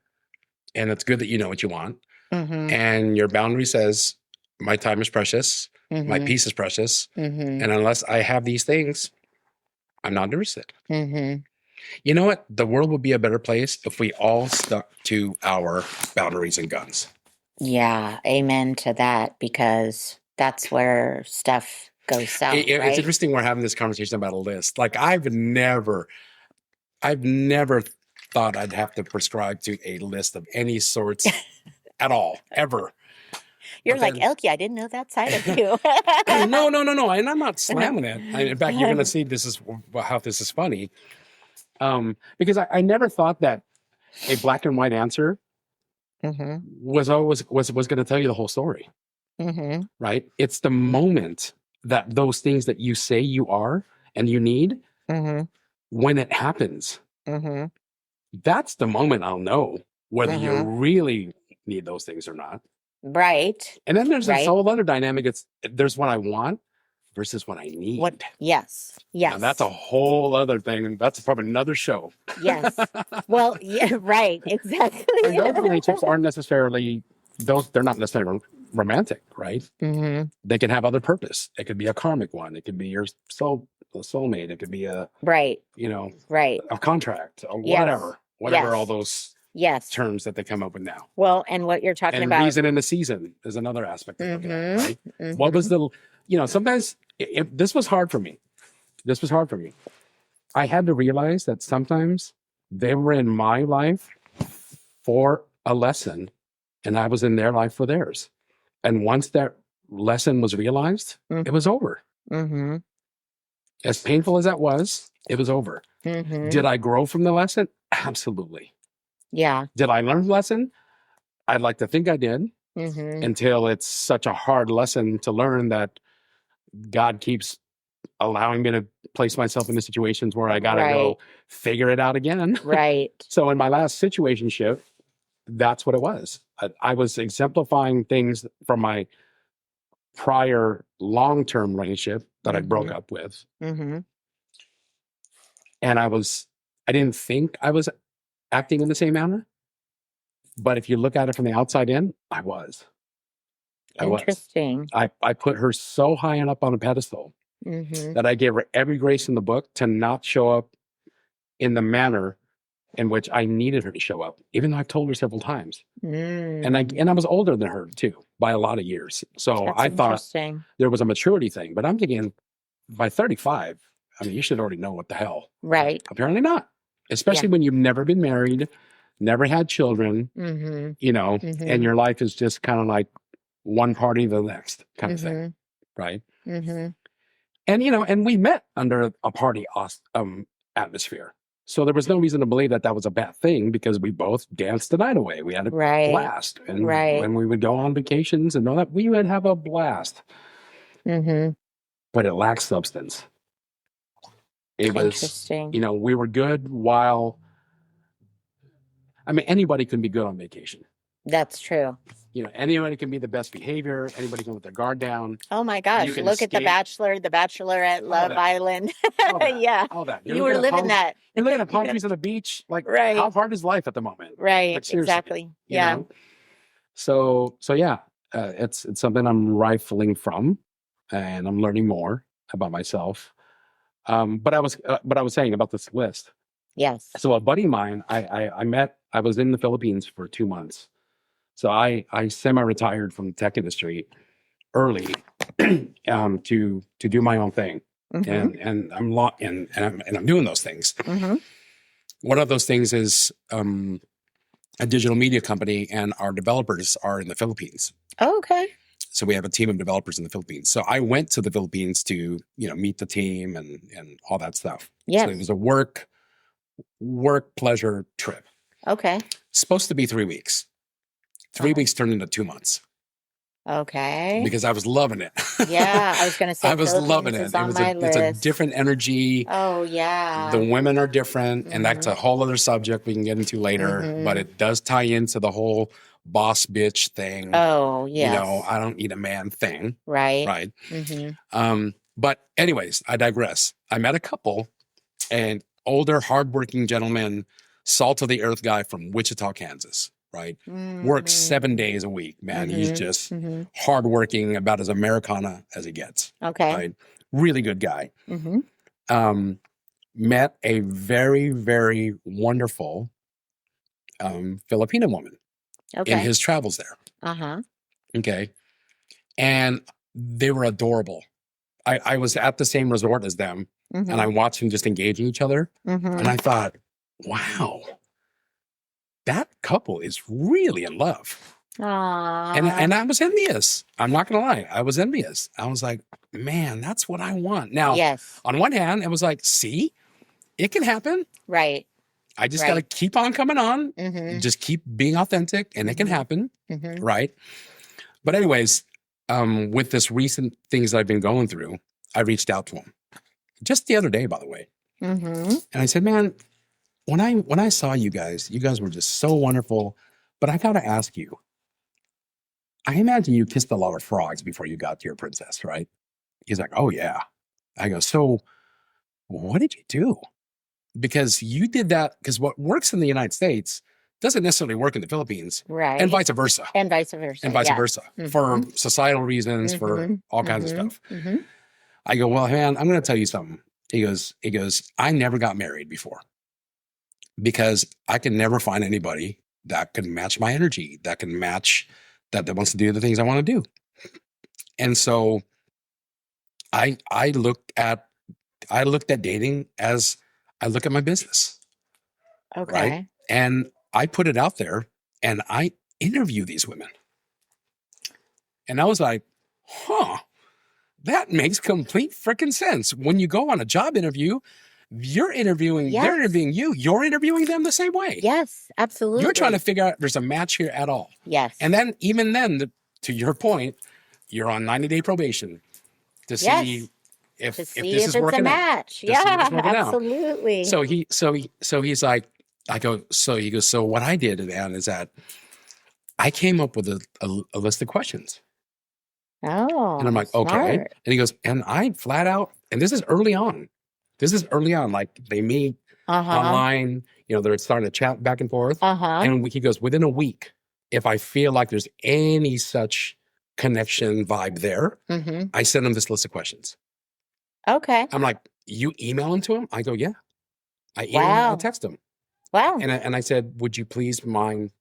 S2: and it's good that you know what you want. And your boundary says, my time is precious, my peace is precious, and unless I have these things, I'm not interested. You know what? The world would be a better place if we all stuck to our boundaries and guns.
S1: Yeah, amen to that, because that's where stuff goes south. Right?
S2: It's interesting we're having this conversation about a list. Like I've never thought I'd have to prescribe to a list of any sorts at all, ever.
S1: You're like, Elkie, I didn't know that side of you.
S2: No. And I'm not slamming it. In fact, you're going to see how this is funny. Because I never thought that a black and white answer was going to tell you the whole story. Right? It's the moment that those things that you say you are and you need, when it happens, that's the moment I'll know whether you really need those things or not.
S1: Right.
S2: And then there's this whole other dynamic. There's what I want versus what I need.
S1: Yes.
S2: Now, that's a whole other thing. That's probably another show.
S1: Yes. Well, yeah, right. Exactly.
S2: And those relationships aren't necessarily, they're not necessarily romantic, right? They can have other purpose. It could be a karmic one. It could be your soulmate. It could be a, a contract or whatever all those terms that they come up with now.
S1: Well, and what you're talking about.
S2: Reason in the season is another aspect of looking at it, right? What was sometimes this was hard for me. I had to realize that sometimes they were in my life for a lesson and I was in their life for theirs. And once that lesson was realized, it was over. As painful as that was, it was over. Did I grow from the lesson? Absolutely.
S1: Yeah.
S2: Did I learn the lesson? I'd like to think I did, until it's such a hard lesson to learn that God keeps allowing me to place myself into situations where I got to go figure it out again.
S1: Right.
S2: So in my last situationship, that's what it was. I was exemplifying things from my prior long-term relationship that I broke up with. And I didn't think I was acting in the same manner. But if you look at it from the outside in, I was.
S1: Interesting.
S2: I put her so high up on a pedestal that I gave her every grace in the book to not show up in the manner in which I needed her to show up, even though I've told her several times. And I was older than her too, by a lot of years. So I thought there was a maturity thing, but I'm thinking by 35, I mean, you should already know what the hell.
S1: Right.
S2: Apparently not, especially when you've never been married, never had children, and your life is just kind of like one party to the next kind of thing. Right. And, and we met under a party atmosphere. So there was no reason to believe that was a bad thing because we both danced the night away. We had a blast. And when we would go on vacations and all that, we would have a blast.
S1: Mm-hmm.
S2: But it lacked substance. It was,
S1: interesting.
S2: We were good while, anybody can be good on vacation.
S1: That's true.
S2: Anybody can be the best behavior. Anybody can with their guard down.
S1: Oh my gosh! Look at The Bachelor, The Bachelorette, Love Island. Yeah,
S2: all that.
S1: You were living that.
S2: You're living at palm trees on the beach. Like, how hard is life at the moment?
S1: Right.
S2: Like,
S1: exactly. Yeah.
S2: So yeah, it's something I'm rifling from, and I'm learning more about myself. But I was saying about this list.
S1: Yes.
S2: So a buddy of mine, I was in the Philippines for 2 months. So I semi-retired from the tech industry early to do my own thing. Mm-hmm. and I'm doing those things. Mm-hmm. One of those things is a digital media company, and our developers are in the Philippines.
S1: Oh, okay.
S2: So we have a team of developers in the Philippines. So I went to the Philippines to, meet the team and all that stuff. Yeah. So it was a work pleasure trip.
S1: Okay.
S2: Supposed to be 3 weeks. 3 weeks turned into 2 months.
S1: Okay.
S2: Because I was loving it.
S1: Yeah, I was going to say
S2: I was loving it. It's a different energy.
S1: Oh, yeah.
S2: The women are different, and that's a whole other subject we can get into later, but it does tie into the whole boss bitch thing.
S1: Oh, yeah.
S2: I don't need a man thing.
S1: Right.
S2: Right. Mm-hmm. But anyways, I digress. I met a couple, an older, hardworking gentleman, salt of the earth guy from Wichita, Kansas. Right. Mm-hmm. Works 7 days a week, man. Mm-hmm. He's just hardworking, about as Americana as he gets.
S1: Okay.
S2: Right. Really good guy. Mm-hmm. Met a very, very wonderful Filipino woman in his travels there. Uh-huh. Okay. And they were adorable. I was at the same resort as them, and I watched them just engaging each other. And I thought, wow. That couple is really in love. Aww. And I was envious. I'm not going to lie. I was envious. I was like, man, that's what I want. Now, on one hand, it was like, see, it can happen. Right. I just got to keep on coming on. Mm-hmm. Just keep being authentic, and it can happen. Mm-hmm. Right. But anyways, with this recent things that I've been going through, I reached out to him just the other day, by the way. Mm-hmm. And I said, man, when I saw you guys were just so wonderful, but I got to ask you, I imagine you kissed a lot of frogs before you got to your princess, right? He's like, oh yeah. I go, so what did you do? Because you did that, because what works in the United States doesn't necessarily work in the Philippines. Right. And vice versa. And vice versa. Mm-hmm. For societal reasons, for all kinds of stuff. Mm-hmm. I go, well, man, I'm going to tell you something. He goes, I never got married before. Because I can never find anybody that can match my energy, that can match, that wants to do the things I want to do. And so I looked at dating as I look at my business. Okay. Right? And I put it out there, and I interview these women. And I was like, that makes complete freaking sense. When you go on a job interview, you're interviewing, they're interviewing you. You're interviewing them the same way. Yes, absolutely. You're trying to figure out if there's a match here at all. Yes. And then, even then, to your point, you're on 90-day probation to see if this is working a match. Out. Yeah, absolutely. Out. So he's like, he goes, so what I did, man, is that I came up with a list of questions. Oh, and I'm like, smart. Okay. And he goes, and I flat out, and this is early on. Like they meet online, they're starting to chat back and forth. And he goes, within a week, if I feel like there's any such connection vibe there, I send him this list of questions. Okay. I'm like, you email them to him? I go, yeah. I email him, I text him. Wow. And I said, would you please mind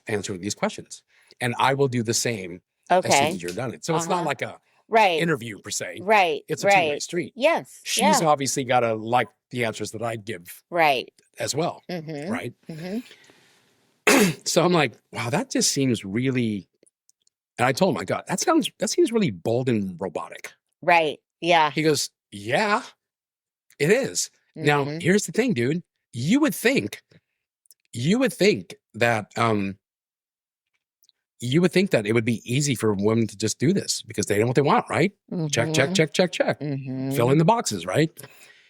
S2: answering these questions? And I will do the same as soon as you're done. So it's not like a interview per se. Right. It's a two-way street. Yes. She's obviously got to like the answers that I give. Right. As well. Mm-hmm. Right. Mm-hmm. So I'm like, wow, that just seems really, and I told him, I got, that seems really bold and robotic. Right.
S1: Yeah.
S2: He goes, yeah, it is. Now, here's the thing, dude. You would think that it would be easy for women to just do this because they know what they want, right? Check. Fill in the boxes, right?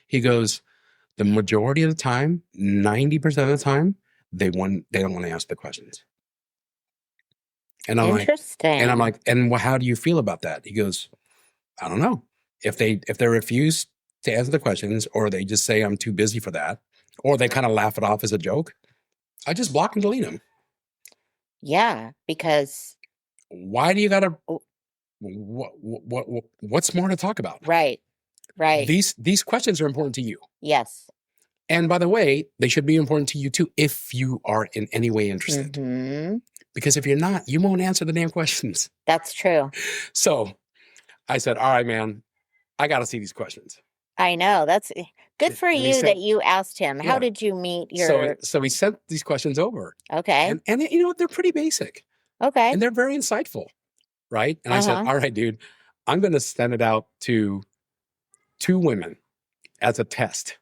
S2: He goes, the majority of the time, 90% of the time, they don't want to ask the questions. And I'm like, and how do you feel about that? He goes, I don't know. If they refuse to answer the questions, or they just say I'm too busy for that, or they kind of laugh it off as a joke, I just block and delete them.
S1: Yeah, because
S2: why do you gotta? What's more to talk about?
S1: Right.
S2: These questions are important to you.
S1: Yes.
S2: And by the way, they should be important to you too if you are in any way interested. Because if you're not, you won't answer the damn questions.
S1: That's true.
S2: So I said, all right, man, I got to see these questions.
S1: I know. That's good for you that you asked him. How did you meet your...
S2: So he sent these questions over.
S1: Okay.
S2: And you know what? They're pretty basic.
S1: Okay.
S2: And they're very insightful. Right? And I said, all right, dude, I'm going to send it out to 2 women as a test.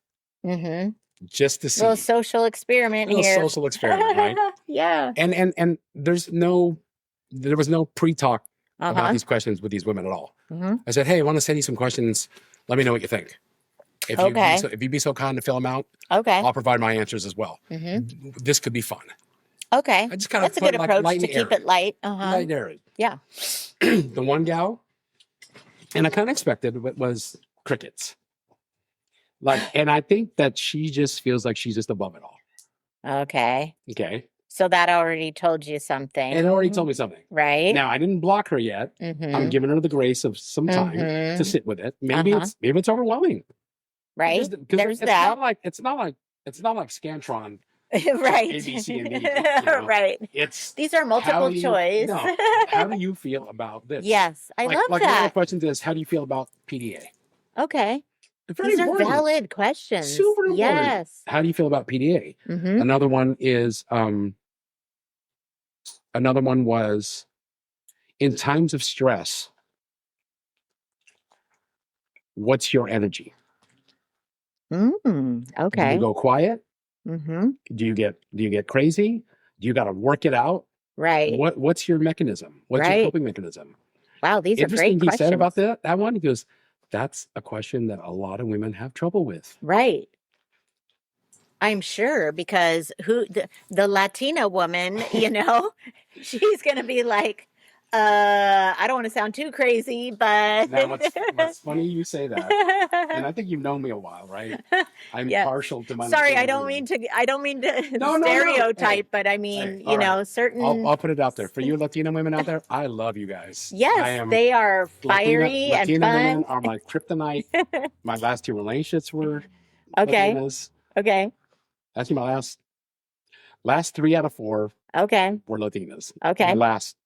S2: Just to see.
S1: A little social experiment here.
S2: Social experiment, right?
S1: Yeah.
S2: And there was no pre-talk about these questions with these women at all. I said, hey, I want to send you some questions. Let me know what you think. If you'd be so kind to fill them out, I'll provide my answers as well. This could be fun.
S1: Okay.
S2: I just kind of
S1: That's a good approach to keep it light.
S2: Light and airy.
S1: Yeah.
S2: The one gal, and I kind of expected, was crickets. And I think that she just feels like she's just above it all.
S1: Okay.
S2: Okay.
S1: So that already told you something.
S2: It already told me something.
S1: Right.
S2: Now, I didn't block her yet. I'm giving her the grace of some time to sit with it. Maybe it's overwhelming.
S1: Right.
S2: There's that. It's not like Scantron.
S1: Right.
S2: A, B, C, and D.
S1: Right. These are multiple choice.
S2: How do you feel about this?
S1: Yes, I love that.
S2: One of the questions is, how do you feel about PDA?
S1: Okay.
S2: These
S1: are valid questions.
S2: Super important.
S1: Yes.
S2: How do you feel about PDA? Another one is, in times of stress, what's your energy?
S1: Okay.
S2: Do you go quiet? Do you get crazy? Do you got to work it out?
S1: Right.
S2: What's your mechanism? What's your coping mechanism?
S1: Wow, these are great questions.
S2: He said about that one. He goes, that's a question that a lot of women have trouble with.
S1: Right. I'm sure, because the Latina woman, she's going to be like, I don't want to sound too crazy, but...
S2: Now, what's funny you say that, and I think you've known me a while, right? I'm partial to my...
S1: Sorry, I don't mean to stereotype, but I mean, certain...
S2: I'll put it out there. For you Latina women out there, I love you guys.
S1: Yes, they are fiery and
S2: Latina
S1: fun.
S2: women are my kryptonite. My last 2 relationships were Latinas.
S1: Okay.
S2: Actually, my last 3 out of 4 were Latinas.
S1: Okay.
S2: The last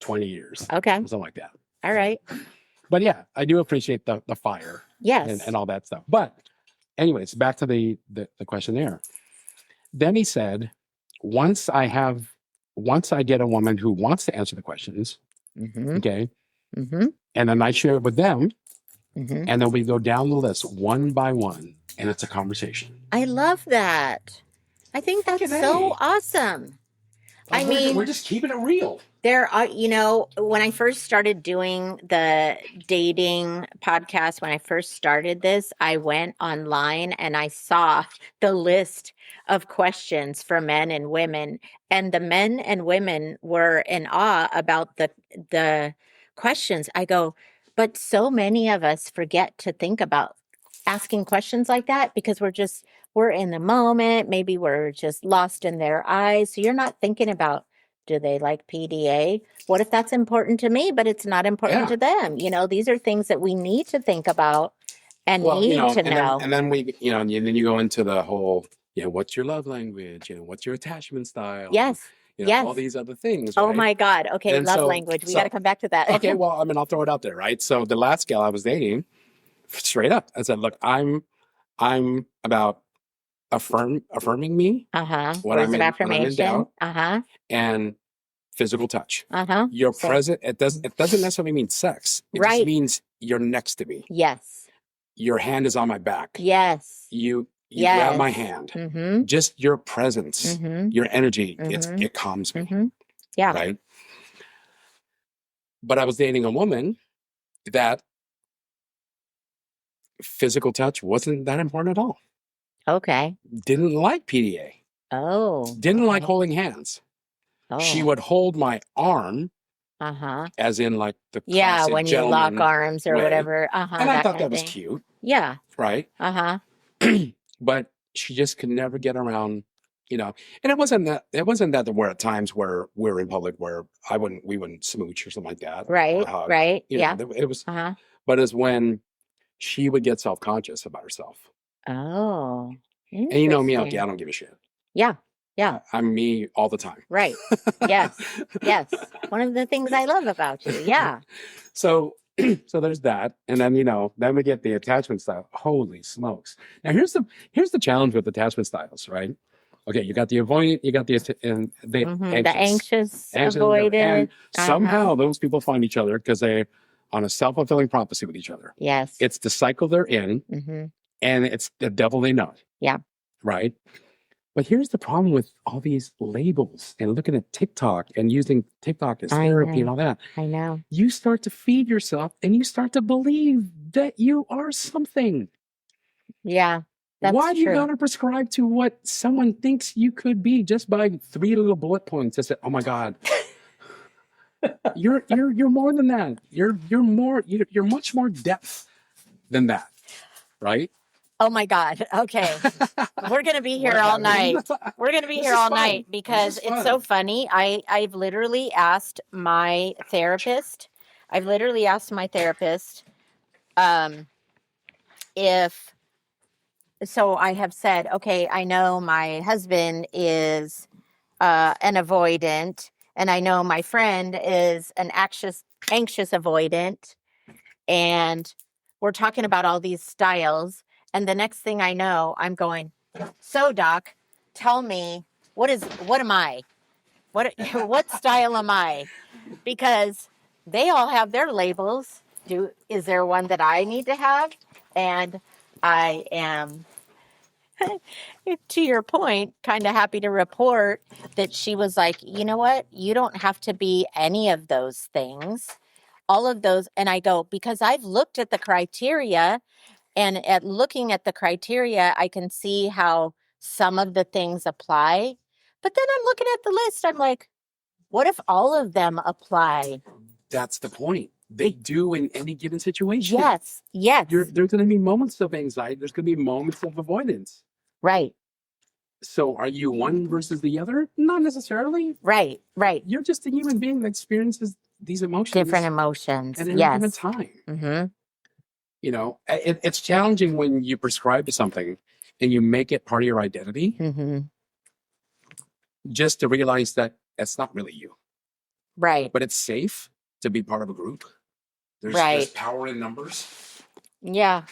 S2: 20 years.
S1: Okay.
S2: Something like that.
S1: All right.
S2: But yeah, I do appreciate the fire.
S1: Yes.
S2: And all that stuff. But anyways, back to the questionnaire. Then he said, once I get a woman who wants to answer the questions, okay, and then I share it with them, and then we go down the list one by one, and it's a conversation.
S1: I love that. I think that's so awesome.
S2: We're just keeping it real.
S1: There are, when I first started doing the dating podcast, when I first started this, I went online and I saw the list of questions for men and women, and the men and women were in awe about the questions. I go, but so many of us forget to think about asking questions like that because we're in the moment. Maybe we're just lost in their eyes. So you're not thinking about, do they like PDA? What if that's important to me, but it's not important to them? These are things that we need to think about and need to know.
S2: And then and then you go into the whole, what's your love language? What's your attachment style?
S1: Yes. Yes.
S2: All these other things.
S1: Oh
S2: right?
S1: my God. Okay. And love language. We got to come back to that.
S2: Okay. Well, I'll throw it out there, right? So the last gal I was dating, straight up, I said, look, I'm about affirming me.
S1: Words of affirmation.
S2: And physical touch. You're present. It doesn't necessarily mean sex. It just means you're next to me.
S1: Yes.
S2: Your hand is on my back.
S1: Yes.
S2: You
S1: Yes.
S2: grab my hand. Just your presence, your energy, it calms me.
S1: Yeah.
S2: Right. But I was dating a woman that physical touch wasn't that important at all.
S1: Okay.
S2: Didn't like PDA.
S1: Oh.
S2: Didn't like holding hands.
S1: Oh.
S2: She would hold my arm. As in like the classic
S1: when you lock arms or
S2: way.
S1: whatever.
S2: And I thought that was cute.
S1: Yeah.
S2: Right. But she just could never get around, and it wasn't that there were times where we're in public where we wouldn't smooch or something like that.
S1: Right.
S2: Or hug.
S1: Right.
S2: It was, but it's when she would get self-conscious about herself.
S1: Oh.
S2: And you know me, I don't give a shit.
S1: Yeah. Yeah.
S2: I'm me all the time.
S1: Right. Yes. Yes. One of the things I love about you. Yeah.
S2: So there's that. And then, then we get the attachment style. Holy smokes. Now here's the challenge with attachment styles, right? Okay, you got the avoidant, you got the
S1: anxious avoidant.
S2: And somehow those people find each other because they're on a self-fulfilling prophecy with each other.
S1: Yes.
S2: It's the cycle they're in, and it's the devil they know.
S1: Yeah.
S2: Right? But here's the problem with all these labels and looking at TikTok and using TikTok as therapy and all that.
S1: I know.
S2: You start to feed yourself and you start to believe that you are something.
S1: Yeah. That's
S2: Why do you
S1: true.
S2: gotta prescribe to what someone thinks you could be just by 3 little bullet points that say, oh my God. You're more than that. You're much more depth than that. Right?
S1: Oh my God. Okay. We're going to be here all night. We're going to be here all night because it's so funny. I've literally asked my therapist, if, so I have said, okay, I know my husband is an avoidant, and I know my friend is an anxious avoidant, and we're talking about all these styles. And the next thing I know, I'm going, so doc, tell me, what am I? What style am I? Because they all have their labels. Is there one that I need to have? And I am, to your point, kind of happy to report that she was like, you know what? You don't have to be any of those things. All of those. And I go, because I've looked at the criteria, and at looking at the criteria, I can see how some of the things apply. But then I'm looking at the list. I'm like, what if all of them apply?
S2: That's the point. They do in any given situation.
S1: Yes. Yes.
S2: There's going to be moments of anxiety. There's going to be moments of avoidance.
S1: Right.
S2: So are you one versus the other? Not necessarily.
S1: Right. Right.
S2: You're just a human being that experiences these emotions.
S1: Different emotions.
S2: At any given time. It's challenging when you prescribe to something and you make it part of your identity. Just to realize that that's not really you.
S1: Right.
S2: But it's safe to be part of a group. There's power in numbers.
S1: Yeah.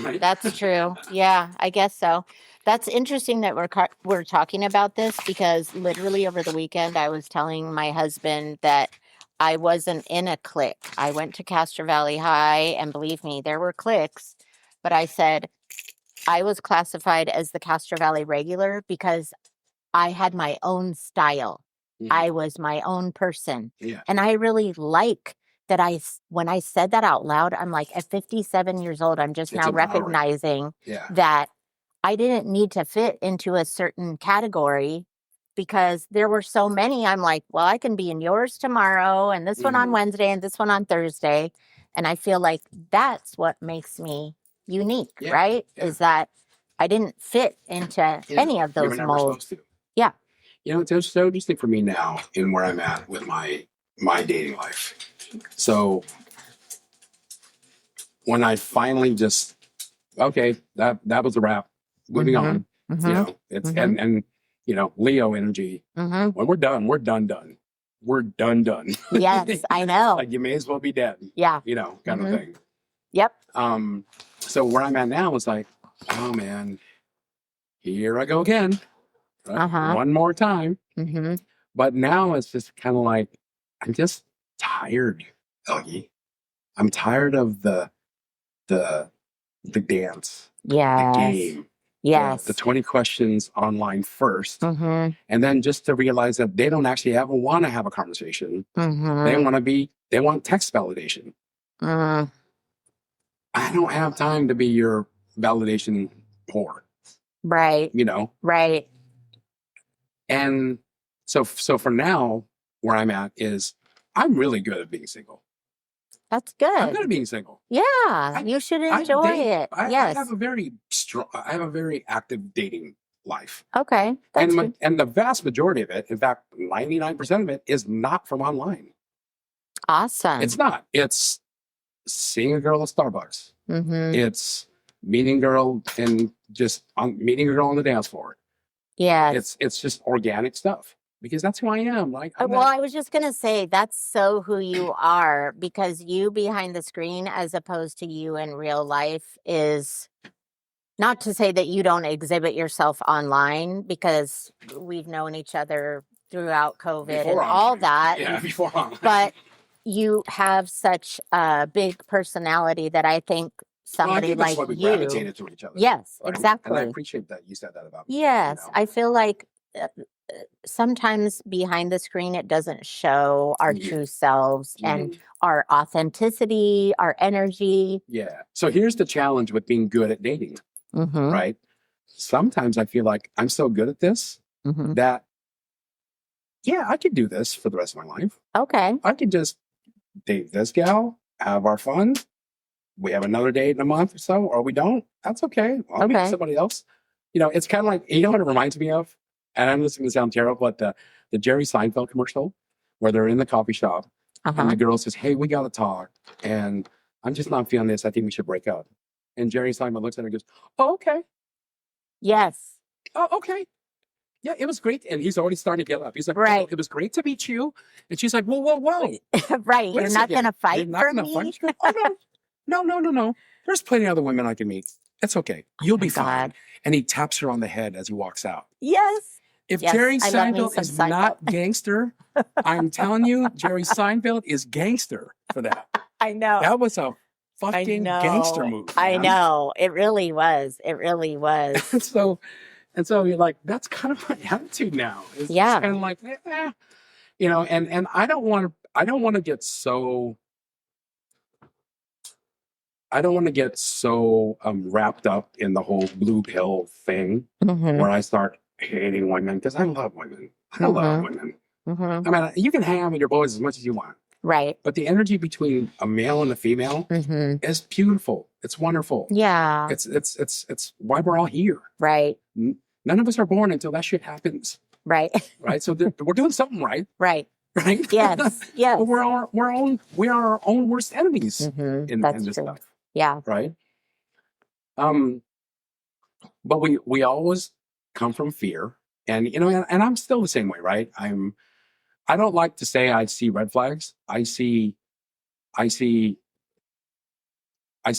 S1: Right? That's true. Yeah, I guess so. That's interesting that we're talking about this, because literally over the weekend I was telling my husband that I wasn't in a clique. I went to Castro Valley High, and believe me, there were cliques, but I said I was classified as the Castro Valley regular because I had my own style. I was my own person. Yeah. And I really like that when I said that out loud, I'm like, at 57 years old, I'm just now recognizing that I didn't need to fit into a certain category, because there were so many. I'm like, well, I can be in yours tomorrow, and this one on Wednesday, and this one on Thursday. And I feel like that's what makes me unique, right? Yeah. Is that I didn't fit into any of those molds. Yeah.
S2: It's so interesting for me now in where I'm at with my dating life. So when I finally just, okay, that was a wrap. Moving on. It's and Leo energy. When we're done, we're done. We're done.
S1: Yes, I know.
S2: Like you may as well be dead.
S1: Yeah.
S2: Kind of thing.
S1: Yep.
S2: So where I'm at now is like, oh man, here I go again. One more time. But now it's just kind of like, I'm just tired, Elgie. I'm tired of the dance, the game, the 20 questions online first, and then just to realize that they don't actually want to have a conversation. They want text validation. I don't have time to be your validation whore.
S1: Right.
S2: You know?
S1: Right.
S2: And so for now, where I'm at is I'm really good at being single.
S1: That's good.
S2: I'm good at being single.
S1: Yeah, you should enjoy it. Yes.
S2: I have a very active dating life.
S1: Okay. That's good.
S2: And the vast majority of it, in fact, 99% of it is not from online.
S1: Awesome.
S2: It's not. It's seeing a girl at Starbucks. It's meeting a girl and meeting a girl on the dance floor.
S1: Yeah.
S2: It's just organic stuff. Because that's who I am. Like,
S1: I was just going to say, that's so who you are, because you behind the screen as opposed to you in real life is not to say that you don't exhibit yourself online, because we've known each other throughout COVID and all that.
S2: Yeah, before online.
S1: But you have such a big personality that I think somebody like
S2: that's why we
S1: you
S2: gravitated to each other.
S1: Yes,
S2: right?
S1: exactly.
S2: And I appreciate that you said that about me.
S1: Yes,
S2: you know?
S1: I feel like sometimes behind the screen it doesn't show our true selves and our authenticity, our energy.
S2: Yeah. So here's the challenge with being good at dating, right? Sometimes I feel like I'm so good at this that, yeah, I could do this for the rest of my life.
S1: Okay.
S2: I could just date this gal, have our fun. We have another date in a month or so, or we don't. That's okay. I'll meet somebody else. You know, it's kind of like, you know what it reminds me of? And I'm just going to sound terrible, but the Jerry Seinfeld commercial where they're in the coffee shop and the girl says, hey, we got to talk. And I'm just not feeling this. I think we should break up. And Jerry Seinfeld looks at her and goes, oh, okay.
S1: Yes.
S2: Oh, okay. Yeah, it was great. And he's already starting to get up. He's like,
S1: right.
S2: Oh, it was great to meet you. And she's like, whoa.
S1: Right. You're not going to fight for me?
S2: Fight? Oh, no. There's plenty of other women I can meet. It's okay. You'll be fine. And he taps her on the head as he walks out.
S1: Yes.
S2: If Jerry Seinfeld is not gangster, I'm telling you, Jerry Seinfeld is gangster for that.
S1: I know.
S2: That was a fucking gangster move.
S1: Man. I know. It really was.
S2: and so you're like, that's kind of my attitude now. It's kind of like, you know, and I don't want to get so wrapped up in the whole blue pill thing where I start hating women, because I love women. I love women. I mean, you can hang out with your boys as much as you want. Right. But the energy between a male and a female is beautiful. It's wonderful. Yeah. It's why we're all here. Right. None of us are born until that shit happens. Right. Right. So we're doing something right. Right. Right. Yes. Yes. But we are our own worst enemies in this stuff. Yeah. Right. But we always come from fear, and you know, and I'm still the same way, right? I don't like to say I see red flags. I see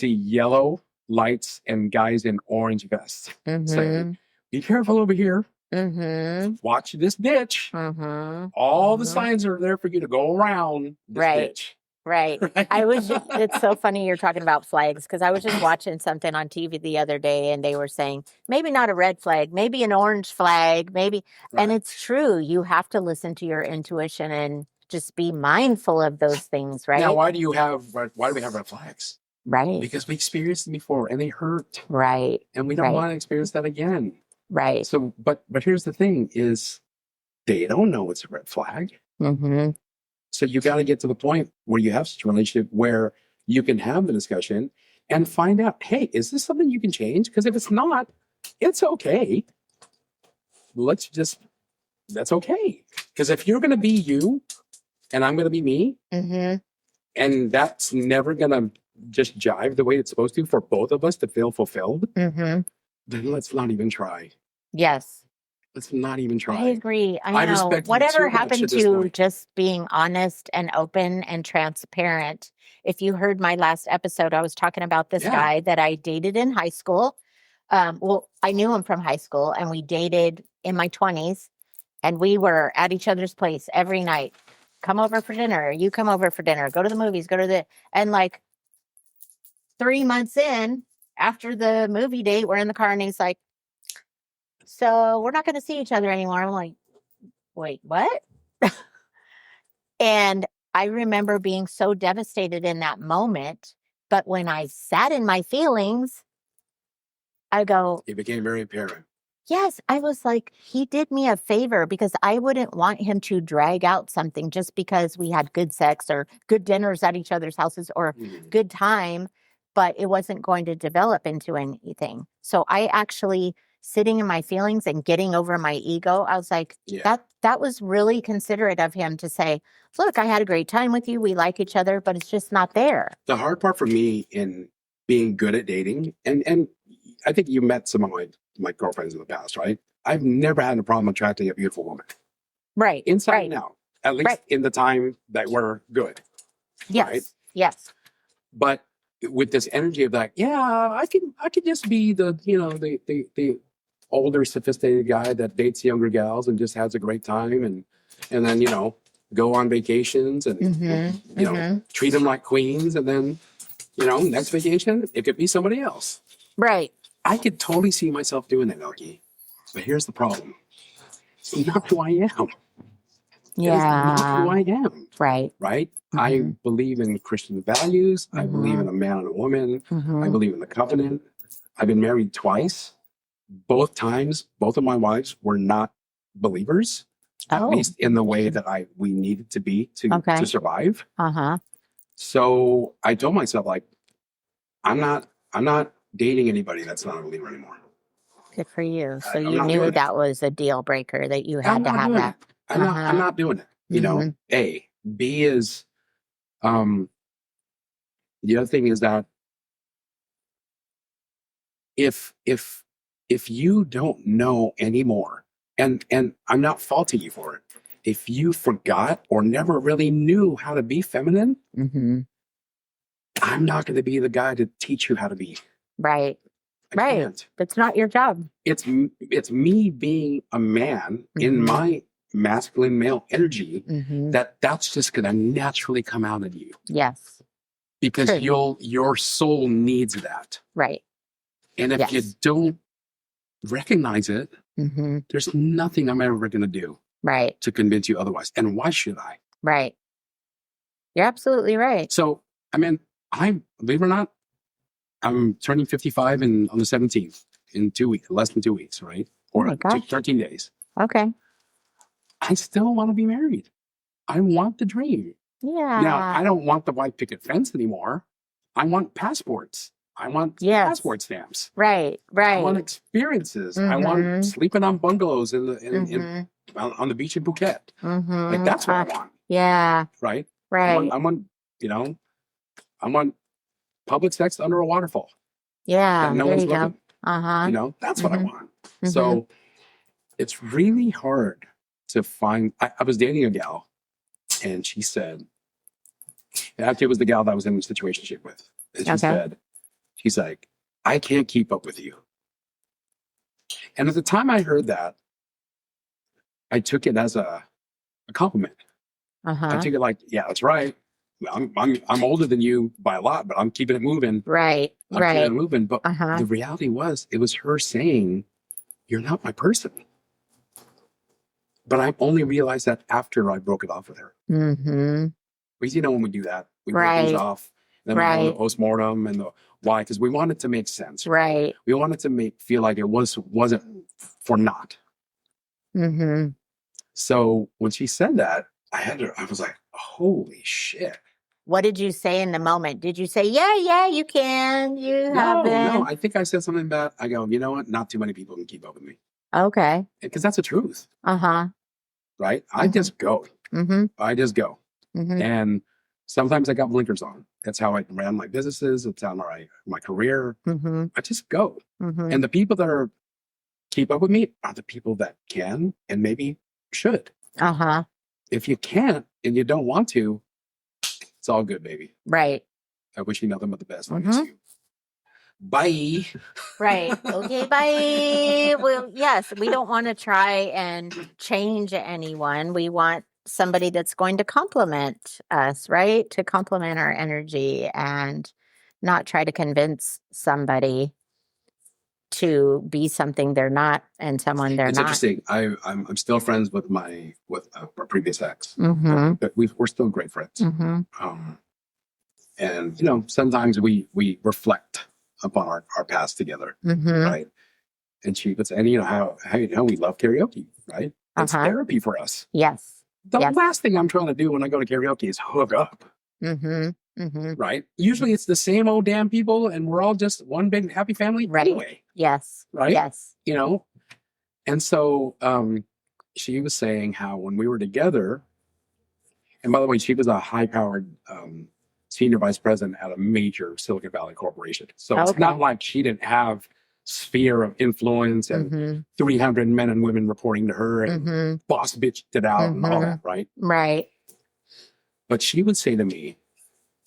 S2: yellow lights and guys in orange vests saying, "Be careful over here. Watch this ditch. All the signs are there for you to go around this ditch." Right. It's so funny you're talking about flags, because I was just watching something on TV the other day and they were saying, maybe not a red flag, maybe an orange flag, maybe. Right. And it's true. You have to listen to your intuition and just be mindful of those things, right? Now, why do we have red flags? Right. Because we experienced them before and they hurt. Right. And we don't want to experience that again. Right. So, but here's the thing is they don't know it's a red flag. So you got to get to the point where you have such a relationship where you can have the discussion and find out, hey, is this something you can change? Because if it's not, it's okay. That's okay. Because if you're going to be you and I'm going to be me, and that's never going to just jive the way it's supposed to for both of us to feel fulfilled, then let's not even try. Yes. Let's not even try. I agree. I know. Whatever happened to just being honest and open and transparent? If you heard my last episode, I was talking about this guy that I dated in high school. Well, I knew him from high school, and we dated in my 20s, and we were at each other's place every night. Come over for dinner. You come over for dinner. Go to the movies. And like,
S1: 3 months in, after the movie date, we're in the car and he's like, so we're not going to see each other anymore. I'm like, wait, what? And I remember being so devastated in that moment. But when I sat in my feelings, I go,
S2: it became very apparent.
S1: yes, I was like, he did me a favor because I wouldn't want him to drag out something just because we had good sex or good dinners at each other's houses or good time, but it wasn't going to develop into anything. So I actually sitting in my feelings and getting over my ego, I was like, that was really considerate of him to say, look, I had a great time with you. We like each other, but it's just not there.
S2: The hard part for me in being good at dating, and I think you met some of my girlfriends in the past, right? I've never had a problem attracting a beautiful woman.
S1: Right.
S2: Inside and out. At least in the time that we're good.
S1: Yes.
S2: Right?
S1: Yes.
S2: But with this energy of like, yeah, I could just be the, you know, the older, sophisticated guy that dates younger gals and just has a great time and then, you know, go on vacations and you know, treat them like queens, and then, you know, next vacation it could be somebody else.
S1: Right.
S2: I could totally see myself doing that, Elkie. But here's the problem. It's not who I am.
S1: Yeah.
S2: It's not who I am.
S1: Right.
S2: Right? I believe in Christian values. I believe in a man and a woman. I believe in the covenant. I've been married twice. Both times, both of my wives were not believers, at least in the way that we needed to be to survive. So I told myself, like, I'm not dating anybody that's not a believer anymore.
S1: Good for you. So you knew that was a deal breaker, that you had to have that.
S2: I'm not doing it. You know, A. B is, the other thing is that if you don't know anymore, and I'm not faulting you for it, if you forgot or never really knew how to be feminine, I'm not going to be the guy to teach you how to be.
S1: Right.
S2: I can't.
S1: That's not your job.
S2: It's me being a man in my masculine male energy that's just going to naturally come out of you.
S1: Yes.
S2: Because your soul needs that.
S1: Right.
S2: And if you don't recognize it, there's nothing I'm ever going to do to convince you otherwise. And why should I?
S1: Right. You're absolutely right.
S2: So, I mean, believe it or not, I'm turning 55 on the 17th in 2 weeks, less than 2 weeks, right? Or 13 days.
S1: Okay.
S2: I still want to be married. I want the dream.
S1: Yeah.
S2: Now, I don't want the white picket fence anymore. I want passports. I want passport stamps.
S1: Right.
S2: I want experiences. I want sleeping on bungalows on the beach in Phuket. Like, that's what I want.
S1: Yeah.
S2: Right?
S1: Right.
S2: I want, you know, I want public sex under a waterfall.
S1: Yeah.
S2: No one's looking.
S1: You
S2: know, that's what I want. So it's really hard to find. I was dating a gal, and she said, and actually it was the gal that I was in the situationship with. And she said, she's like, I can't keep up with you. And at the time I heard that, I took it as a compliment. I took it like, yeah, that's right. I'm older than you by a lot, but I'm keeping it moving.
S1: Right.
S2: I'm keeping it moving. But the reality was, it was her saying, you're not my person. But I only realized that after I broke it off with her. Because, you know, when we do that, we break things off. Then we go on the postmortem and the why, because we want it to make sense.
S1: Right.
S2: We want it to feel like it wasn't for naught. So when she said that, I was like, holy shit.
S1: What did you say in the moment? Did you say, yeah, you can, you have it?
S2: No, I think I said something about, I go, you know what? Not too many people can keep up with me.
S1: Okay.
S2: Because that's the truth. Right? I just go. I just go. And sometimes I got blinkers on. That's how I ran my businesses. That's how my career. I just go. And the people that keep up with me are the people that can and maybe should. If you can't and you don't want to, it's all good, baby.
S1: Right.
S2: I wish you nothing but the best. Bye.
S1: Right. Okay, bye. Well, yes, we don't want to try and change anyone. We want somebody that's going to complement us, right? To complement our energy and not try to convince somebody to be something they're not and someone they're
S2: It's
S1: not.
S2: interesting. I'm still friends with our previous ex, but we're still great friends. And sometimes we reflect upon our past together, right? And she would say, and how we love karaoke, right? It's therapy for us.
S1: Yes.
S2: The last thing I'm trying to do when I go to karaoke is hook up. Right? Usually it's the same old damn people, and we're all just one big happy family anyway.
S1: Yes.
S2: Right?
S1: Yes.
S2: And so she was saying how when we were together, and by the way, she was a high-powered senior vice president at a major Silicon Valley corporation. So it's not like she didn't have sphere of influence and 300 men and women reporting to her and boss bitched it out and all that, right?
S1: Right.
S2: But she would say to me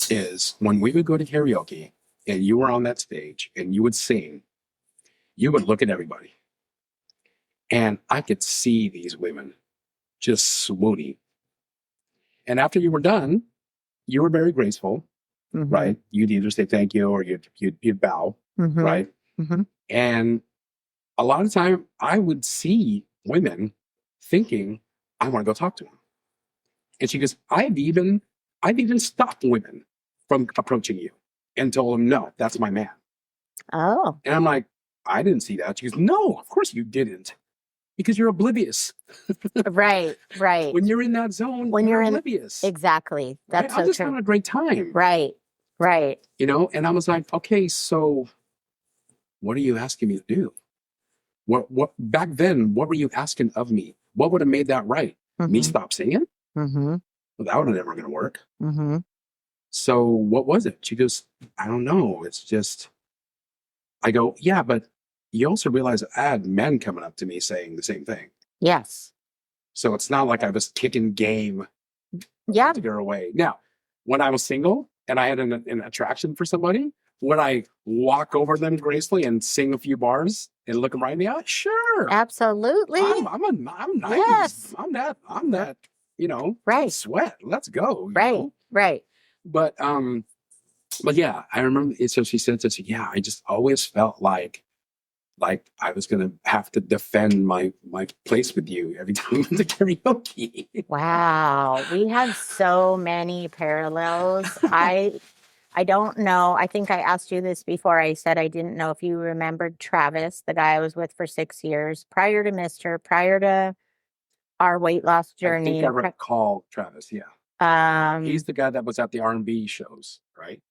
S2: is when we would go to karaoke and you were on that stage and you would sing, you would look at everybody. And I could see these women just swooning. And after you were done, you were very graceful, right? You'd either say thank you or you'd bow, right? And a lot of time I would see women thinking, I want to go talk to him. And she goes, I've even stopped women from approaching you and told them, no, that's my man.
S1: Oh.
S2: And I'm like, I didn't see that. She goes, no, of course you didn't. Because you're oblivious.
S1: Right.
S2: When you're in that zone, you're oblivious.
S1: Exactly. That's
S2: right? I'm just having a great time.
S1: Right.
S2: And I was like, okay, so what are you asking me to do? What back then, what were you asking of me? What would have made that right? Me stop singing? Well, that would have never going to work. So what was it? She goes, I don't know. It's just, I go, yeah, but you also realize I had men coming up to me saying the same thing.
S1: Yes.
S2: So it's not like I was kicking game to get her away. Now, when I was single and I had an attraction for somebody, would I walk over them gracefully and sing a few bars and look them right in the eye? Sure.
S1: Absolutely.
S2: I'm nice. Yes. I'm that,
S1: right.
S2: Sweat. Let's go.
S1: Right.
S2: But yeah, I remember. So she said this. Yeah, I just always felt like I was going to have to defend my place with you every time we went to karaoke.
S1: Wow. We have so many parallels. I don't know. I think I asked you this before. I said I didn't know if you remembered Travis, the guy I was with for 6 years, prior to Mr., prior to our weight loss journey.
S2: I think I recall Travis, yeah. He's the guy that was at the R&B shows, right?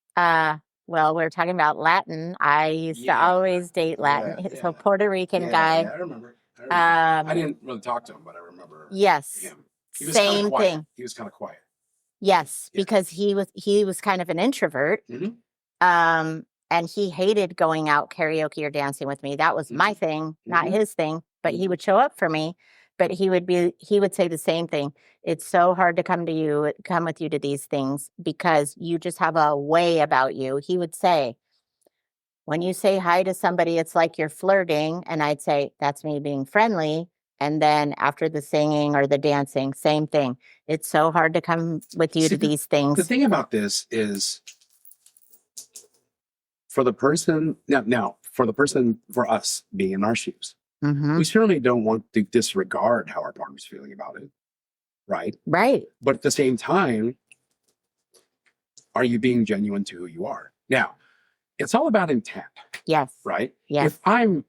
S1: Well, we're talking about Latin. I used to always date Latin. He's a Puerto Rican guy.
S2: Yeah, I remember. I didn't really talk to him, but I remember.
S1: Yes.
S2: Him. He was
S1: Same thing.
S2: He was kind of quiet.
S1: Yes, because he was kind of an introvert. And he hated going out karaoke or dancing with me. That was my thing, not his thing. But he would show up for me. But he would say the same thing. It's so hard to come with you to these things because you just have a way about you. He would say, when you say hi to somebody, it's like you're flirting. And I'd say, that's me being friendly. And then after the singing or the dancing, same thing. It's so hard to come with you to these things.
S2: The thing about this is for the person, for us being in our shoes, we certainly don't want to disregard how our partner's feeling about it. Right?
S1: Right.
S2: But at the same time, are you being genuine to who you are? Now, it's all about intent.
S1: Yes.
S2: Right?
S1: Yes.
S2: If I'm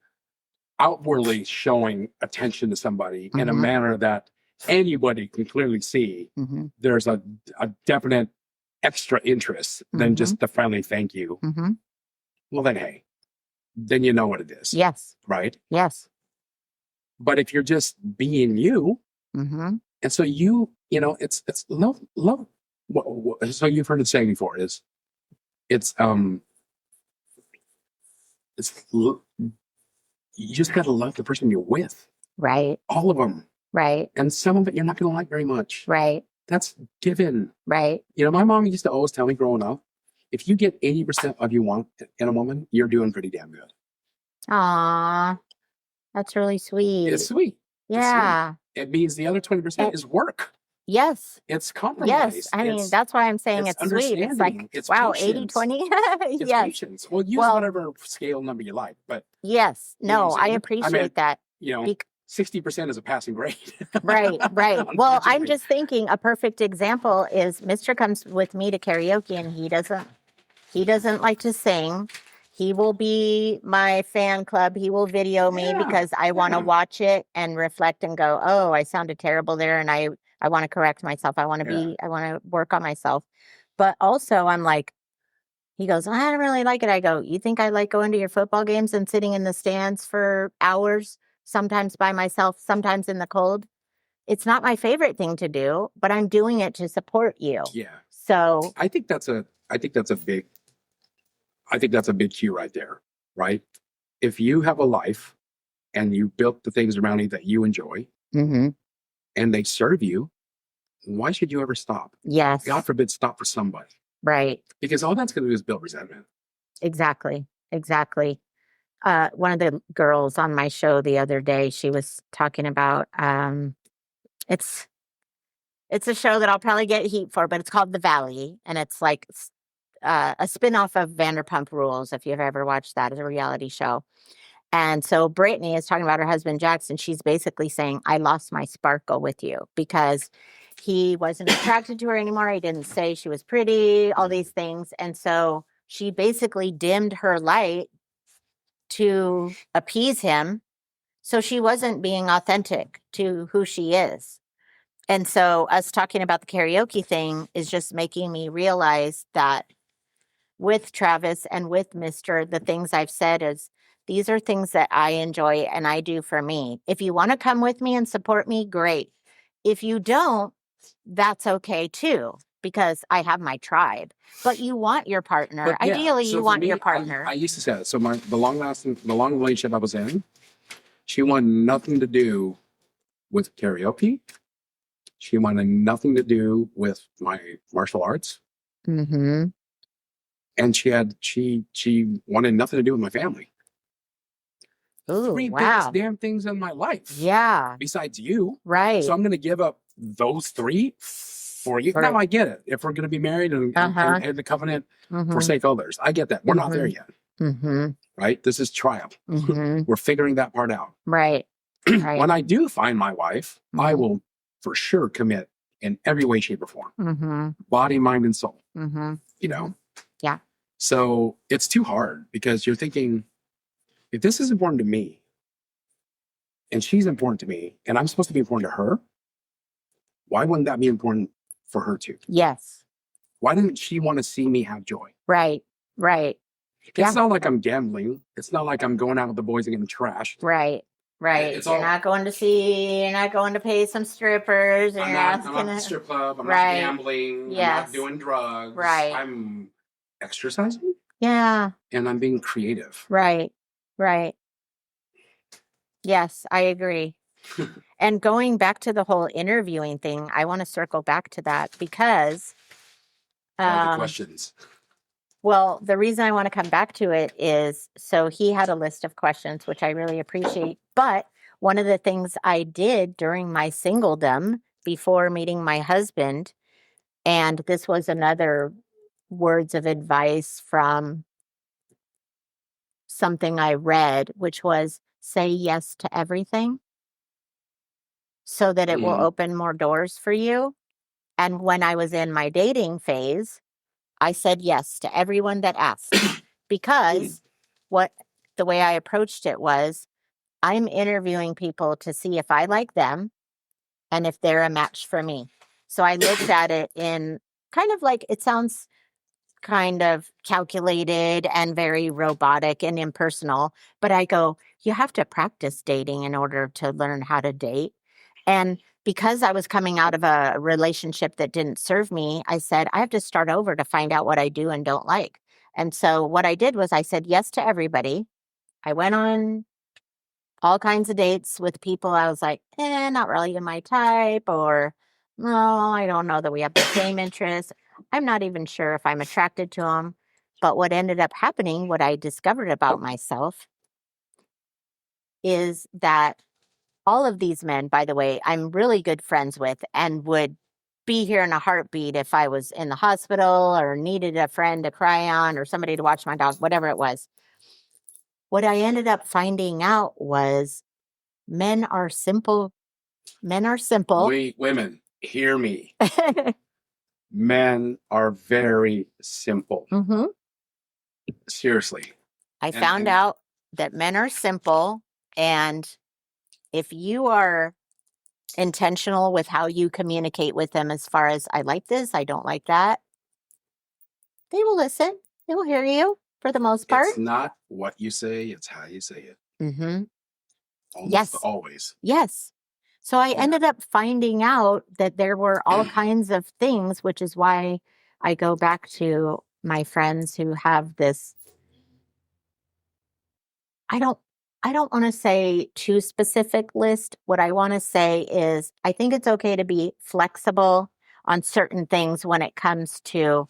S2: outwardly showing attention to somebody in a manner that anybody can clearly see, there's a definite extra interest than just the friendly thank you. Well, then, hey, then you know what it is.
S1: Yes.
S2: Right?
S1: Yes.
S2: But if you're just being you, and so it's love. So you've heard it saying before you just gotta love the person you're with.
S1: Right.
S2: All of them.
S1: Right.
S2: And some of it you're not gonna like very much.
S1: Right.
S2: That's given.
S1: Right.
S2: My mom used to always tell me growing up, if you get 80% of you want in a woman, you're doing pretty damn good.
S1: Aww. That's really sweet.
S2: It's sweet.
S1: Yeah.
S2: It means the other 20% is work.
S1: Yes.
S2: It's compromise.
S1: Yes. I mean, that's why I'm saying it's sweet. It's like, wow, 80-20.
S2: It's
S1: Yes.
S2: patience. Well, use whatever scale number you like, but
S1: yes, no, I appreciate that.
S2: 60% is a passing grade.
S1: Right. Well, I'm just thinking a perfect example is Mr. comes with me to karaoke and he doesn't like to sing. He will be my fan club. He will video me because I want to watch it and reflect and go, oh, I sounded terrible there. And I want to correct myself. I want to work on myself. But also I'm like, he goes, I don't really like it. I go, you think I like going to your football games and sitting in the stands for hours, sometimes by myself, sometimes in the cold? It's not my favorite thing to do, but I'm doing it to support you.
S2: Yeah.
S1: So
S2: I think that's a big cue right there, right? If you have a life and you built the things around you that you enjoy and they serve you, why should you ever stop?
S1: Yes.
S2: God forbid, stop for somebody.
S1: Right.
S2: Because all that's going to do is build resentment.
S1: Exactly. One of the girls on my show the other day, she was talking about, it's a show that I'll probably get heat for, but it's called The Valley. And it's like a spinoff of Vanderpump Rules. If you've ever watched that, it's a reality show. And so Brittany is talking about her husband, Jackson. She's basically saying, I lost my sparkle with you because he wasn't attracted to her anymore. He didn't say she was pretty, all these things. And so she basically dimmed her light to appease him. So she wasn't being authentic to who she is. And so us talking about the karaoke thing is just making me realize that with Travis and with Mr., the things I've said is these are things that I enjoy and I do for me. If you want to come with me and support me, great. If you don't, that's okay too, because I have my tribe. But you want your partner. Ideally, you want your partner.
S2: I used to say that. So the long relationship I was in, she wanted nothing to do with karaoke. She wanted nothing to do with my martial arts.
S1: Mm-hmm.
S2: And she wanted nothing to do with my family.
S1: Ooh,
S2: Three biggest damn things in my life.
S1: Yeah.
S2: Besides you.
S1: Right.
S2: So I'm going to give up those three for you. Now I get it. If we're going to be married and the covenant forsake others, I get that. We're not there yet. Right? This is trial. We're figuring that part out.
S1: Right.
S2: When I do find my wife, I will for sure commit in every way, shape, or form. Body, mind, and soul. You know?
S1: Yeah.
S2: So it's too hard because you're thinking, if this is important to me and she's important to me and I'm supposed to be important to her, why wouldn't that be important for her too?
S1: Yes.
S2: Why didn't she want to see me have joy?
S1: Right.
S2: It's not like I'm gambling. It's not like I'm going out with the boys and getting trashed.
S1: Right. You're not going to pay some strippers.
S2: I'm not at the strip club. I'm not gambling. I'm not doing drugs. I'm exercising.
S1: Yeah.
S2: And I'm being creative.
S1: Right. Yes, I agree. And going back to the whole interviewing thing, I want to circle back to that because
S2: All the questions.
S1: Well, the reason I want to come back to it is, so he had a list of questions, which I really appreciate. But one of the things I did during my singledom before meeting my husband, and this was another words of advice from something I read, which was say yes to everything so that it will open more doors for you. And when I was in my dating phase, I said yes to everyone that asked because the way I approached it was I'm interviewing people to see if I like them and if they're a match for me. So I looked at it in kind of like, it sounds kind of calculated and very robotic and impersonal, but I go, you have to practice dating in order to learn how to date. And because I was coming out of a relationship that didn't serve me, I said, I have to start over to find out what I do and don't like. And so what I did was I said yes to everybody. I went on all kinds of dates with people I was like, not really in my type, or no, I don't know that we have the same interests. I'm not even sure if I'm attracted to them. But what ended up happening, what I discovered about myself, is that all of these men, by the way, I'm really good friends with and would be here in a heartbeat if I was in the hospital or needed a friend to cry on or somebody to watch my dog, whatever it was. What I ended up finding out was men are simple. Men are simple.
S2: Women, hear me. Men are very simple.
S1: Mm-hmm.
S2: Seriously.
S1: I found out that men are simple, and if you are intentional with how you communicate with them as far as I like this, I don't like that, they will listen. They will hear you for the most part.
S2: It's not what you say, it's how you say it.
S1: Mm-hmm.
S2: Almost always.
S1: Yes. So I ended up finding out that there were all kinds of things, which is why I go back to my friends who have this. I don't want to say too specific list. What I want to say is I think it's okay to be flexible on certain things when it comes to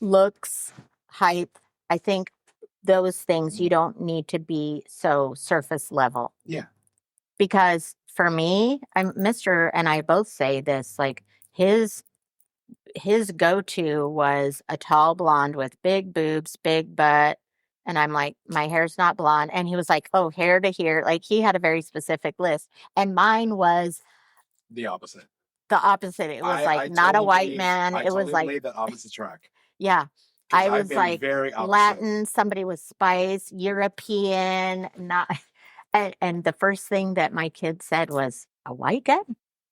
S1: looks, height. I think those things you don't need to be so surface level.
S2: Yeah.
S1: Because for me, Mr. and I both say this, like his go-to was a tall blonde with big boobs, big butt. And I'm like, my hair's not blonde. And he was like, oh, hair to here. Like he had a very specific list. And mine was
S2: the opposite.
S1: The opposite. It was like not a white man. It was like
S2: the opposite track.
S1: Yeah. I was like
S2: very
S1: Latin, somebody with spice, European, not and the first thing that my kid said was, a white guy?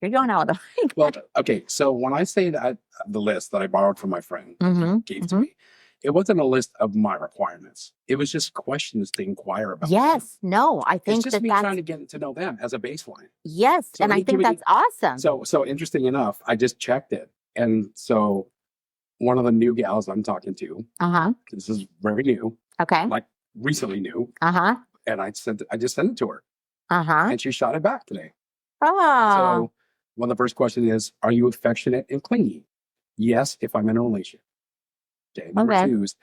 S1: You're going out with a white guy.
S2: Well, okay. So when I say that the list that I borrowed from my friend gave to me, it wasn't a list of my requirements. It was just questions to inquire about.
S1: Yes. No, I think
S2: it's just me trying to get to know them as a baseline.
S1: Yes. So and I think that's awesome.
S2: So interesting enough, I just checked it. And so one of the new gals I'm talking to, this is very new.
S1: Okay.
S2: Like recently new. And I just sent it to her. And she shot it back today.
S1: Oh.
S2: So one of the first questions is, are you affectionate and clingy? Yes, if I'm in a relationship. Okay. Number 2 is,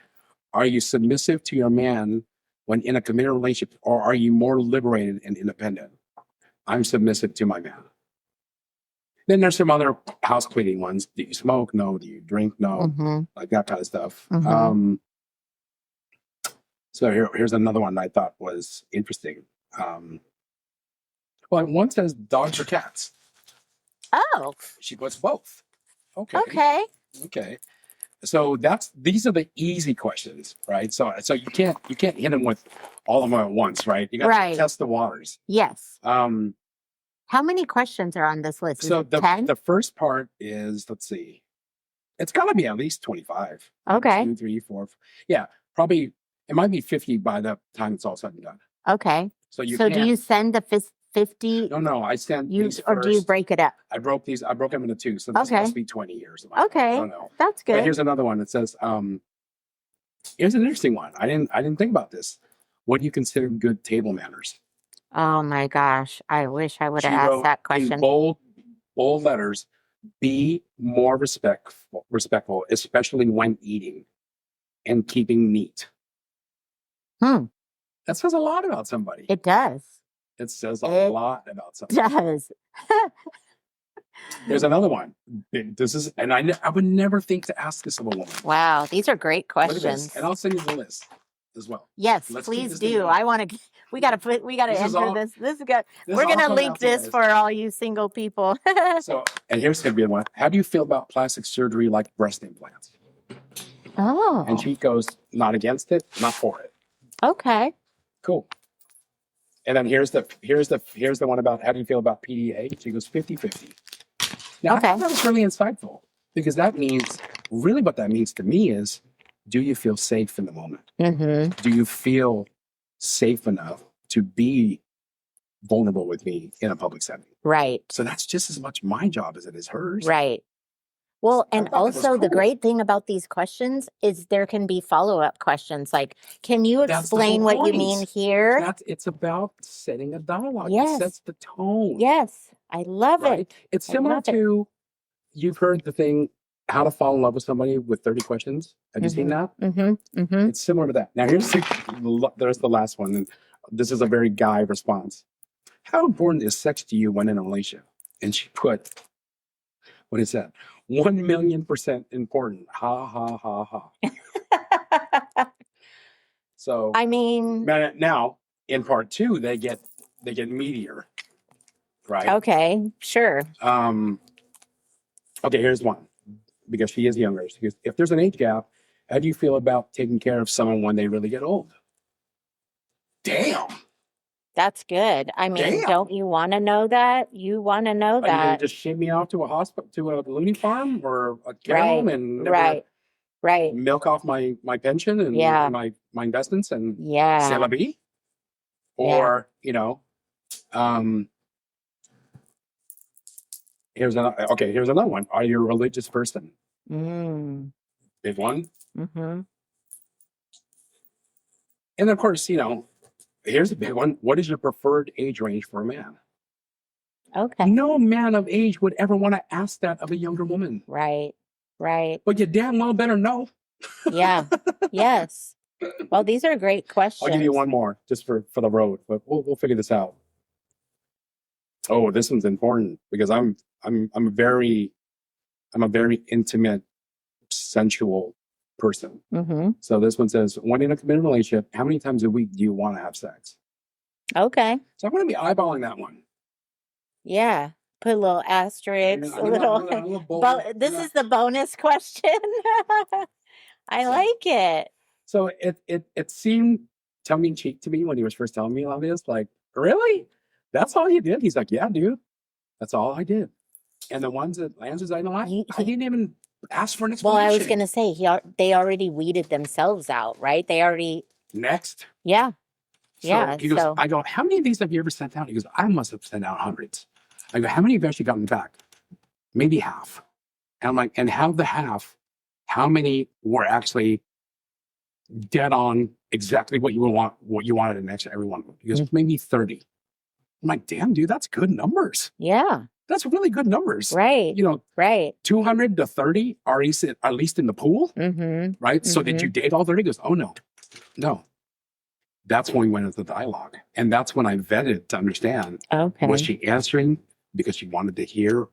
S2: are you submissive to your man when in a committed relationship, or are you more liberated and independent? I'm submissive to my man. Then there's some other house cleaning ones. Do you smoke? No. Do you drink? No. Like that kind of stuff. So here's another one I thought was interesting. Well, one says dogs or cats.
S1: Oh.
S2: She puts both.
S1: Okay.
S2: So these are the easy questions, right? So you can't hit them with all of them at once, right? You got to test the waters.
S1: Yes. How many questions are on this list?
S2: So the first part is, let's see, it's got to be at least 25.
S1: Okay.
S2: 2, 3, 4. Yeah, probably it might be 50 by the time it's all said and done.
S1: Okay. So do you send the 50?
S2: No, I sent these
S1: or
S2: first.
S1: Do you break it up?
S2: I broke them into 2, so this must be 20 years.
S1: Okay.
S2: I don't know.
S1: That's good.
S2: But here's another one. It says, here's an interesting one. I didn't think about this. What do you consider good table manners?
S1: Oh my gosh. I wish I would have asked that question.
S2: In bold letters, be more respectful, especially when eating and keeping neat. That says a lot about somebody.
S1: It does.
S2: It says a lot about somebody.
S1: It does.
S2: There's another one. This is, and I would never think to ask this of a woman.
S1: Wow, these are great questions.
S2: And I'll send you the list as well.
S1: Yes, please do. I want to. We got to enter this. This is good. We're going to link this for all you single people.
S2: So, and here's going to be one. How do you feel about plastic surgery like breast implants?
S1: Oh.
S2: And she goes, not against it, not for it.
S1: Okay.
S2: Cool. And then here's the one about how do you feel about PDA? She goes 50-50. Now, I think that was really insightful, because that means, really what that means to me is, do you feel safe in the moment? Do you feel safe enough to be vulnerable with me in a public setting?
S1: Right.
S2: So that's just as much my job as it is hers.
S1: Right. Well, and also the great thing about these questions is there can be follow-up questions like, can you explain what you mean here?
S2: It's about setting a dialogue.
S1: Yes.
S2: It sets the tone.
S1: Yes. I love it.
S2: It's similar to, you've heard the thing, how to fall in love with somebody with 30 questions. Have you seen that? It's similar to that. Now there's the last one. And this is a very guy response. how important is sex to you when in a relationship? And she put, what is that? 1,000,000% important. Ha, ha, ha, ha. So,
S1: I mean,
S2: now in part 2, they get meatier, right?
S1: okay, sure.
S2: Okay, here's one, because she is younger. She goes, if there's an age gap, how do you feel about taking care of someone when they really get old? Damn.
S1: That's good. I mean,
S2: Damn.
S1: don't you want to know that? You want to know
S2: Are you gonna
S1: that.
S2: just ship me off to a hospital, to a loony farm or a care home, and never
S1: Right.
S2: milk off my pension and
S1: Yeah.
S2: my investments and
S1: Yeah.
S2: c'est la vie? Or, you know, here's another one. Are you a religious person? Big one.
S1: Mm-hmm.
S2: And of course, you know, here's a big one. What is your preferred age range for a man?
S1: Okay.
S2: No man of age would ever want to ask that of a younger woman.
S1: Right.
S2: But you damn well better know.
S1: Yeah. Yes. Well, these are great questions.
S2: I'll give you one more just for the road, but we'll figure this out. Oh, this one's important because I'm a very intimate, sensual person.
S1: Mm-hmm.
S2: So this one says, when in a committed relationship, how many times a week do you want to have sex?
S1: Okay.
S2: So I'm going to be eyeballing that one.
S1: Yeah. Put a little asterisk, a little. This is the bonus question. I like it.
S2: So it seemed tongue in cheek to me when he was first telling me all this. Like, really? That's all you did? He's like, yeah, dude. That's all I did. And the answers I know, I didn't even ask for an explanation.
S1: Well, I was going to say, they already weeded themselves out, right? They already.
S2: Next.
S1: Yeah.
S2: So he goes, I go, how many of these have you ever sent out? He goes, I must have sent out hundreds. I go, how many have you actually gotten back? Maybe half. And I'm like, and how many were actually dead on exactly what you wanted in next to every one of them? He goes, maybe 30. I'm like, damn, dude, that's good numbers.
S1: Yeah.
S2: That's really good numbers.
S1: Right.
S2: You know,
S1: right.
S2: 200 to 30 are at least in the pool.
S1: Mm-hmm.
S2: Right. So did you date all 30? He goes, oh, no. That's when we went into the dialogue. And that's when I vetted to understand. Okay. Was she answering because she wanted to hear?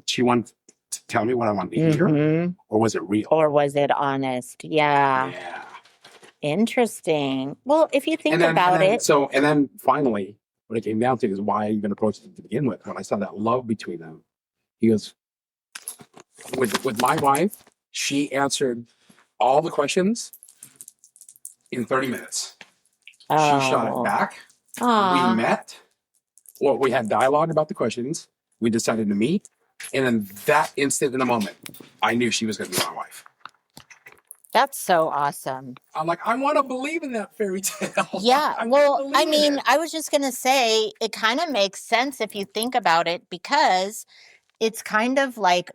S2: She wanted to tell me what I wanted to hear? Or was it real?
S1: Or was it honest? Yeah. Interesting. Well, if you think about it.
S2: So, and then finally, what it came down to is why I even approached it to begin with. When I saw that love between them, he goes, with my wife, she answered all the questions in 30 minutes. She shot it back. We met. Well, we had dialogue about the questions. We decided to meet. And in that instant, in the moment, I knew she was going to be my wife.
S1: That's so awesome.
S2: I'm like, I want to believe in that fairy tale.
S1: Yeah. Well, I mean, I was just going to say, it kind of makes sense if you think about it, because it's kind of like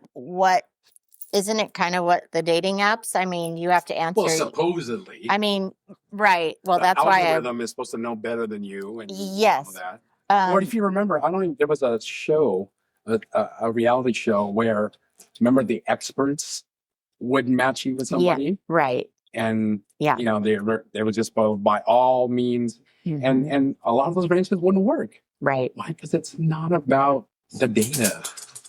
S1: isn't it kind of what the dating apps? I mean, you have to answer.
S2: Well, supposedly.
S1: I mean, right. Well, that's why
S2: the algorithm is supposed to know better than you. And
S1: yes.
S2: That. Or if you remember, there was a show, a reality show where, remember, the experts would match you with somebody?
S1: Yeah, right.
S2: And, you know, they were just by all means. Mm-hmm. And a lot of those arrangements wouldn't work.
S1: Right.
S2: Why? Because it's not about the data.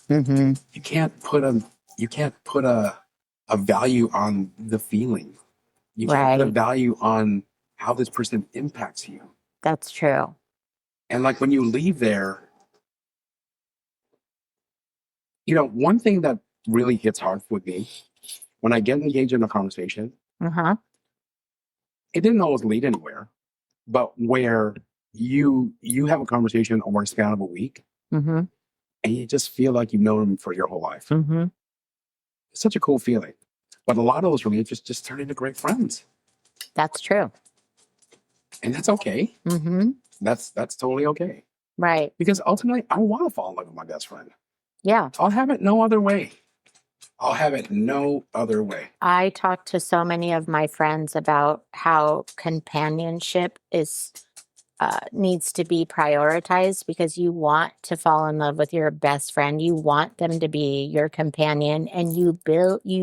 S2: Mm-hmm. You can't put a value on the feeling. You can't put a value on how this person impacts you.
S1: That's true.
S2: And like when you leave there, you know, one thing that really hits hard with me, when I get engaged in a conversation, it didn't always lead anywhere, but where you have a conversation over a span of a week, and you just feel like you've known them for your whole life. It's such a cool feeling. But a lot of those relationships just turn into great friends.
S1: That's true.
S2: And that's okay. That's totally okay.
S1: Right.
S2: Because ultimately, I want to fall in love with my best friend.
S1: Yeah.
S2: I'll have it no other way. I
S1: talk to so many of my friends about how companionship is needs to be prioritized because you want to fall in love with your best friend. You want them to be your companion, and you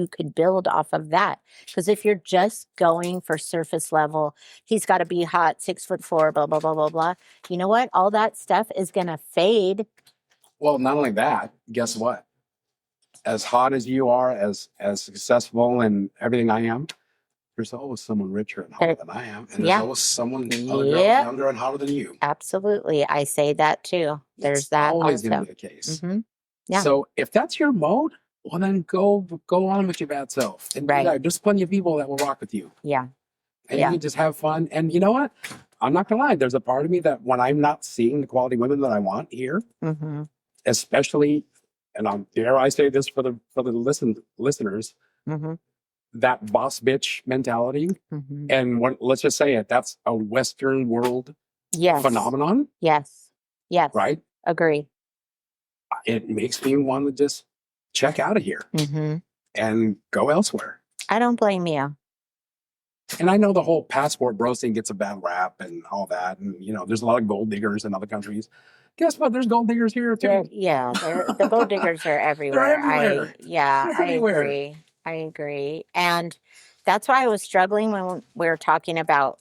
S1: could build off of that. Because if you're just going for surface level, he's got to be hot, 6'4", blah, blah, blah, blah, blah. You know what? All that stuff is going to fade.
S2: Well, not only that, guess what? As hot as you are, as successful and everything I am, there's always someone richer and hotter than I am. And there's always someone other girl younger and hotter than you.
S1: Absolutely. I say that too. There's that
S2: always
S1: also.
S2: Going to be the case.
S1: Mm-hmm. Yeah.
S2: So if that's your mode, well, then go on with your bad self. And there's plenty of people that will rock with you.
S1: Yeah.
S2: And you can just have fun. And you know what? I'm not going to lie. There's a part of me that when I'm not seeing the quality women that I want here, especially, and dare I say this for the listeners, that boss bitch mentality. And let's just say it, that's a Western world phenomenon.
S1: Yes.
S2: Right?
S1: Agree.
S2: It makes me want to just check out of here and go elsewhere.
S1: I don't blame you.
S2: And I know the whole passport bro thing gets a bad rap and all that. And, there's a lot of gold diggers in other countries. Guess what? There's gold diggers here, too.
S1: The gold diggers are everywhere.
S2: They're everywhere.
S1: I agree. And that's why I was struggling when we were talking about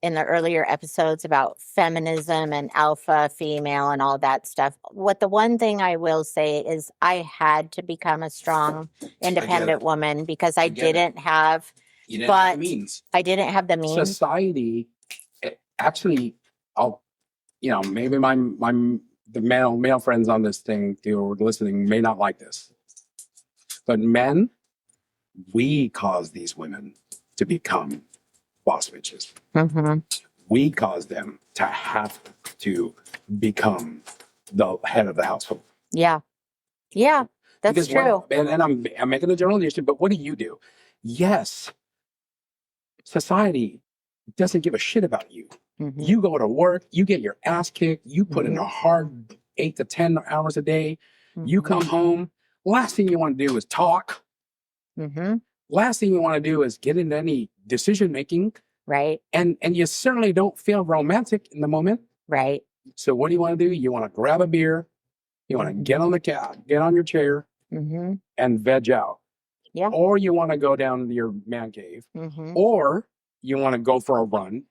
S1: in the earlier episodes about feminism and alpha female and all that stuff. The one thing I will say is I had to become a strong, independent woman because I didn't have the means. I didn't have the means.
S2: Society, actually, maybe the male friends on this thing who are listening may not like this, but men, we cause these women to become boss bitches. We cause them to have to become the head of the household.
S1: Yeah, that's true.
S2: And I'm making a generalization, but what do? Yes, society doesn't give a shit about you. You go to work, you get your ass kicked, you put in a hard 8 to 10 hours a day. You come home, last thing you want to do is talk. Last thing you want to do is get into any decision making.
S1: Right.
S2: And you certainly don't feel romantic in the moment.
S1: Right.
S2: So what do you want to do? You want to grab a beer. You want to get on the couch, get on your chair and veg out.
S1: Yeah.
S2: Or you want to go down to your man cave. Or you want to go for a run.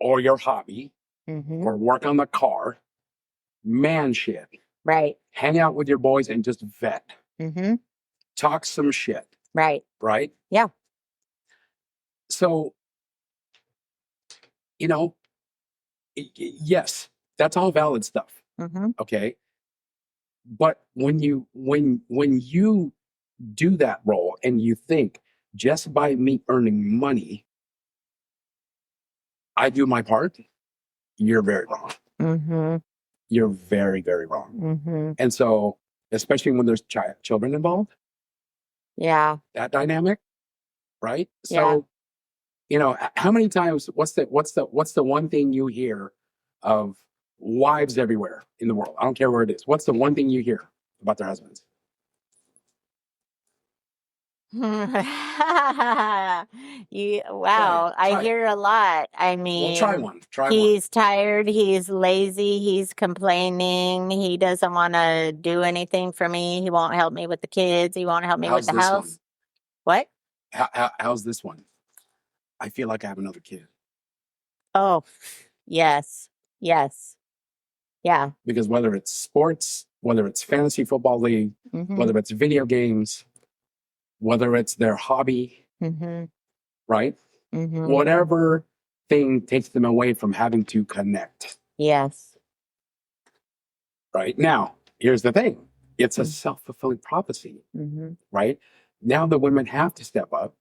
S2: Or your hobby. Or work on the car. Man shit.
S1: Right.
S2: Hang out with your boys and just vet. Talk some shit.
S1: Right.
S2: Right?
S1: Yeah.
S2: So, yes, that's all valid stuff. Okay. But when you do that role and you think just by me earning money, I do my part, you're very wrong. You're very, very wrong. And so, especially when there's children involved.
S1: Yeah.
S2: That dynamic. Right. So, how many times, what's the one thing you hear of wives everywhere in the world? I don't care where it is. What's the one thing you hear about their husbands?
S1: I hear a lot. I mean,
S2: well, try one.
S1: He's tired. He's lazy. He's complaining. He doesn't want to do anything for me. He won't help me with the kids. He won't help me with the house. What?
S2: How's this one? I feel like I have another kid.
S1: Oh, yes. Yeah.
S2: Because whether it's sports, whether it's fantasy football league, whether it's video games, whether it's their hobby, right? Whatever thing takes them away from having to connect.
S1: Yes.
S2: Right? Now, here's the thing. It's a self-fulfilling prophecy, right? Now the women have to step up.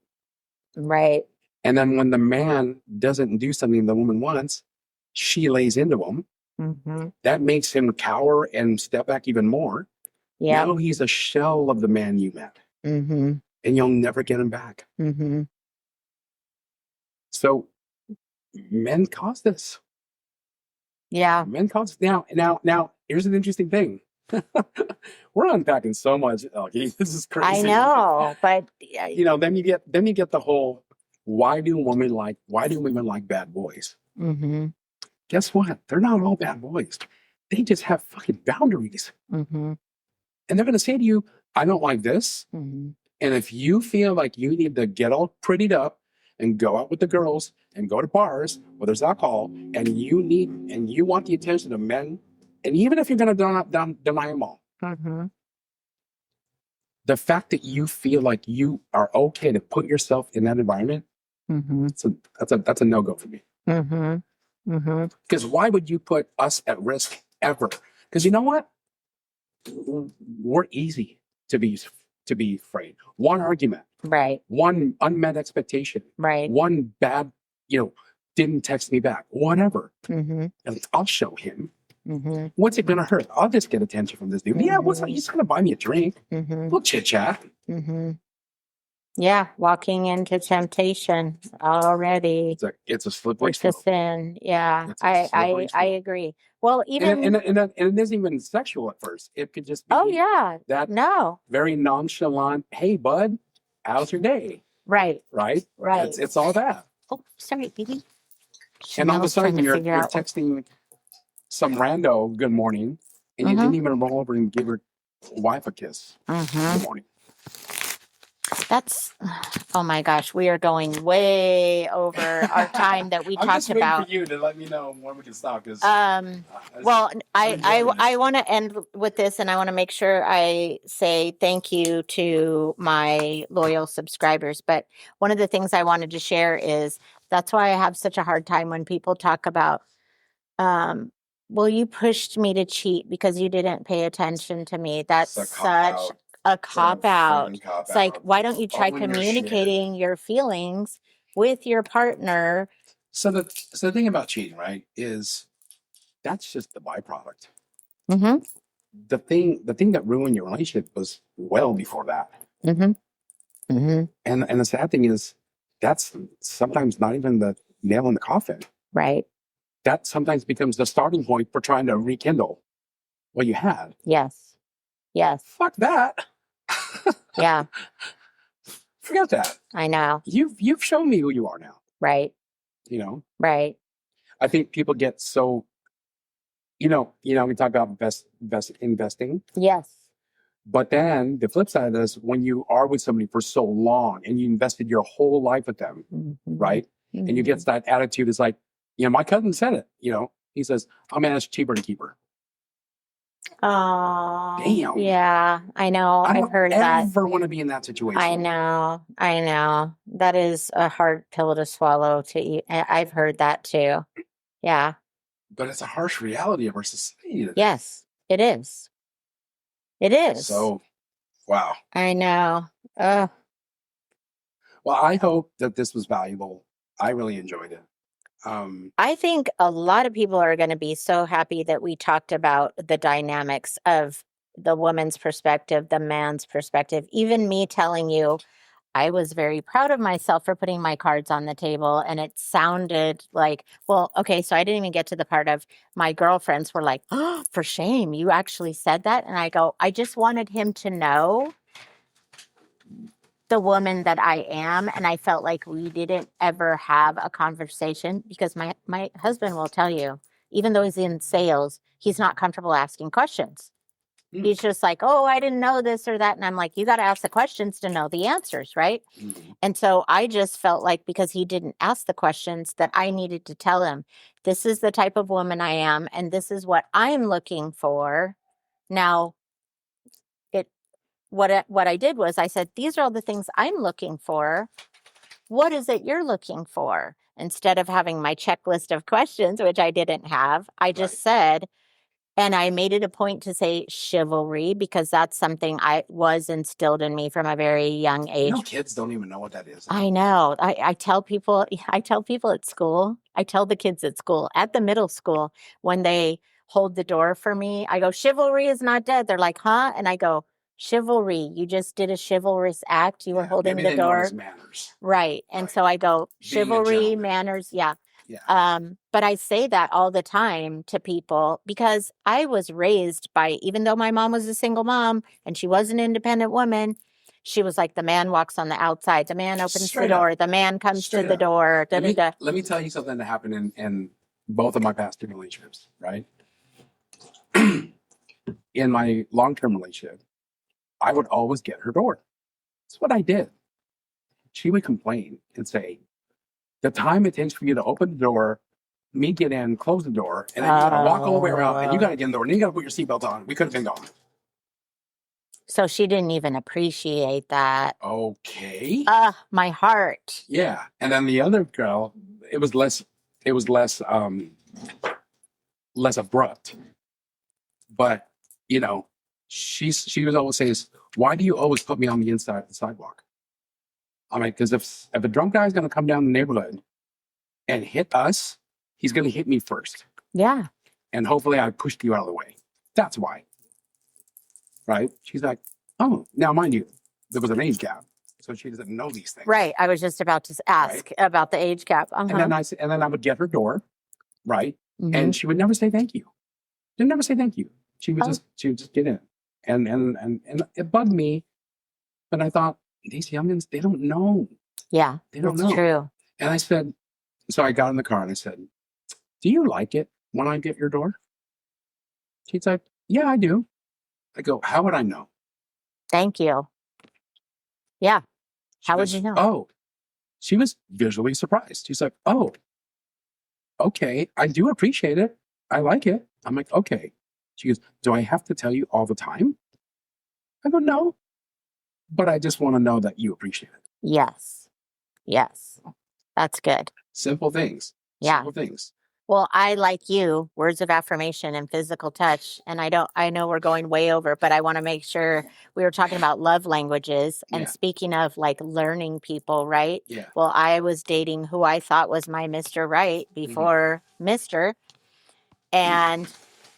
S1: Right.
S2: And then when the man doesn't do something the woman wants, she lays into him. That makes him cower and step back even more. Yeah. Now he's a shell of the man you met. And you'll never get him back. So men cause this.
S1: Yeah.
S2: Men cause now, here's an interesting thing. We're unpacking so much. Okay, this is crazy.
S1: I know, but
S2: then you get the whole why do women like bad boys? guess what? They're not all bad boys. They just have fucking boundaries. And they're going to say to you, I don't like this. And if you feel like you need to get all prettied up and go out with the girls and go to bars where there's alcohol and you want the attention of men, and even if you're going to deny them all, the fact that you feel like you are okay to put yourself in that environment, so that's a no-go for me. Because why would you put us at risk ever? Because you know what? We're easy to be afraid. One argument,
S1: right?
S2: One unmet expectation,
S1: right?
S2: One bad, didn't text me back, whatever. And I'll show him. What's it gonna hurt? I'll just get attention from this dude. Yeah, he's gonna buy me a drink. We'll chit chat.
S1: Yeah, walking into temptation already.
S2: It's a slippery slope.
S1: It's a sin. Yeah, I agree. Well, even
S2: and it isn't even sexual at first. It could just be
S1: that
S2: very nonchalant. Hey, bud, how's your day?
S1: Right.
S2: It's all that.
S1: Oh, sorry, baby.
S2: And all of a sudden you're texting some rando good morning, and you didn't even roll over and give your wife a kiss. Good morning.
S1: That's, oh my gosh, we are going way over our time that we talked about.
S2: I'm just waiting for you to let me know when we can stop.
S1: Well, I want to end with this, and I want to make sure I say thank you to my loyal subscribers. But one of the things I wanted to share is that's why I have such a hard time when people talk about, well, you pushed me to cheat because you didn't pay attention to me. That's such a cop-out. It's like, why don't you try communicating your feelings with your partner?
S2: So the thing about cheating, right, is that's just the byproduct. The thing that ruined your relationship was well before that. And the sad thing is that's sometimes not even the nail in the coffin.
S1: Right.
S2: That sometimes becomes the starting point for trying to rekindle what you had.
S1: Yes.
S2: Fuck that.
S1: Yeah.
S2: Forget that.
S1: I know.
S2: You've shown me who you are now.
S1: Right.
S2: Right. I think people get so, we talk about best investing.
S1: Yes.
S2: But then the flip side of this, when you are with somebody for so long and you invested your whole life with them, right? And you get that attitude, is like, my cousin said it, he says, "Oh man, it's cheaper to keep her."
S1: Oh,
S2: damn.
S1: Yeah, I know. I've heard that.
S2: I never want to be in that situation.
S1: I know. That is a hard pill to swallow to eat. I've heard that too. Yeah.
S2: But it's a harsh reality of our society.
S1: Yes, it is. It is.
S2: So, wow.
S1: I know.
S2: Well, I hope that this was valuable. I really enjoyed it.
S1: I think a lot of people are going to be so happy that we talked about the dynamics of the woman's perspective, the man's perspective. Even me telling you, I was very proud of myself for putting my cards on the table. And it sounded like, well, okay, so I didn't even get to the part of my girlfriends were like, "Oh, for shame, you actually said that." And I go, I just wanted him to know the woman that I am. And I felt like we didn't ever have a conversation because my husband will tell you, even though he's in sales, he's not comfortable asking questions. He's just like, "Oh, I didn't know this or that." And I'm like, you got to ask the questions to know the answers, right? And so I just felt like because he didn't ask the questions that I needed to tell him, this is the type of woman I am, and this is what I'm looking for. Now, what I did was I said, these are all the things I'm looking for. What is it you're looking for? Instead of having my checklist of questions, which I didn't have, I just said, and I made it a point to say chivalry because that's something I was instilled in me from a very young age.
S2: Kids don't even know what that is.
S1: I know. I tell people at school, I tell the kids at school, at the middle school, when they hold the door for me, I go, "Chivalry is not dead." They're like, "Huh?" And I go, "Chivalry, you just did a chivalrous act. You were holding the door."
S2: Manners.
S1: Right. And so I go, chivalry, manners. Yeah. But I say that all the time to people because I was raised by, even though my mom was a single mom and she was an independent woman, she was like, the man walks on the outside, the man opens the door, the man comes to the door.
S2: Let me tell you something that happened in both of my past two relationships, right? In my long-term relationship, I would always get her door. That's what I did. She would complain and say, the time it takes for you to open the door, me get in, close the door, and then you gotta walk all the way around, and you gotta get in the door, and you gotta put your seatbelt on. We could have been gone.
S1: So she didn't even appreciate that.
S2: Okay.
S1: My heart.
S2: Yeah. And then the other girl, it was less abrupt. But, you know, she was always says, why do you always put me on the inside of the sidewalk? I mean, because if a drunk guy is going to come down the neighborhood and hit us, he's going to hit me first.
S1: Yeah.
S2: And hopefully I pushed you out of the way. That's why. Right? She's like, oh, now mind you, there was an age gap. So she doesn't know these things.
S1: Right. I was just about to ask about the age gap.
S2: And then I would get her door, right? Mm-hmm. And she would never say thank you. She'd never say thank you. She would just get in. And it bugged me. But I thought, these youngins, they don't know.
S1: Yeah.
S2: They don't know.
S1: That's true.
S2: And I said, so I got in the car and I said, do you like it when I get your door? She's like, yeah, I do. I go, how would I know?
S1: Thank you. Yeah. How would you know?
S2: Oh, she was visually surprised. She's like, oh, okay, I do appreciate it. I like it. I'm like, okay. She goes, do I have to tell you all the time? I go, no, but I just want to know that you appreciate it.
S1: Yes. Yes. That's good.
S2: Simple things.
S1: Yeah.
S2: Simple things.
S1: Well, I, like you, words of affirmation and physical touch. And I know we're going way over, but I want to make sure we were talking about love languages. And speaking of like learning people, right?
S2: Yeah.
S1: Well, I was dating who I thought was my Mr. Right before Mr. And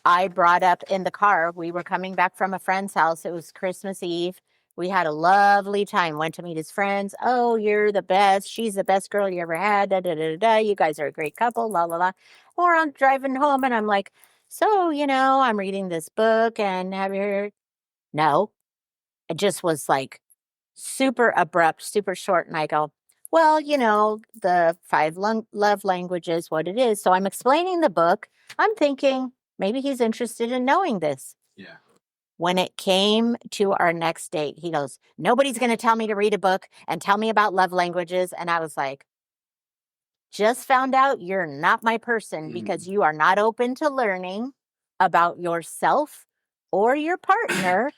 S1: I brought up in the car, we were coming back from a friend's house. It was Christmas Eve. We had a lovely time. Went to meet his friends. Oh, you're the best. She's the best girl you ever had. Da, da, da, da, da. You guys are a great couple. La, la, la. Or I'm driving home and I'm like, so, I'm reading this book and have you heard? No. It just was like super abrupt, super short. And I go, well, the 5 love languages, what it is. So I'm explaining the book. I'm thinking maybe he's interested in knowing this.
S2: Yeah.
S1: When it came to our next date, he goes, nobody's going to tell me to read a book and tell me about love languages. And I was like, just found out you're not my person because you are not open to learning about yourself or your partner.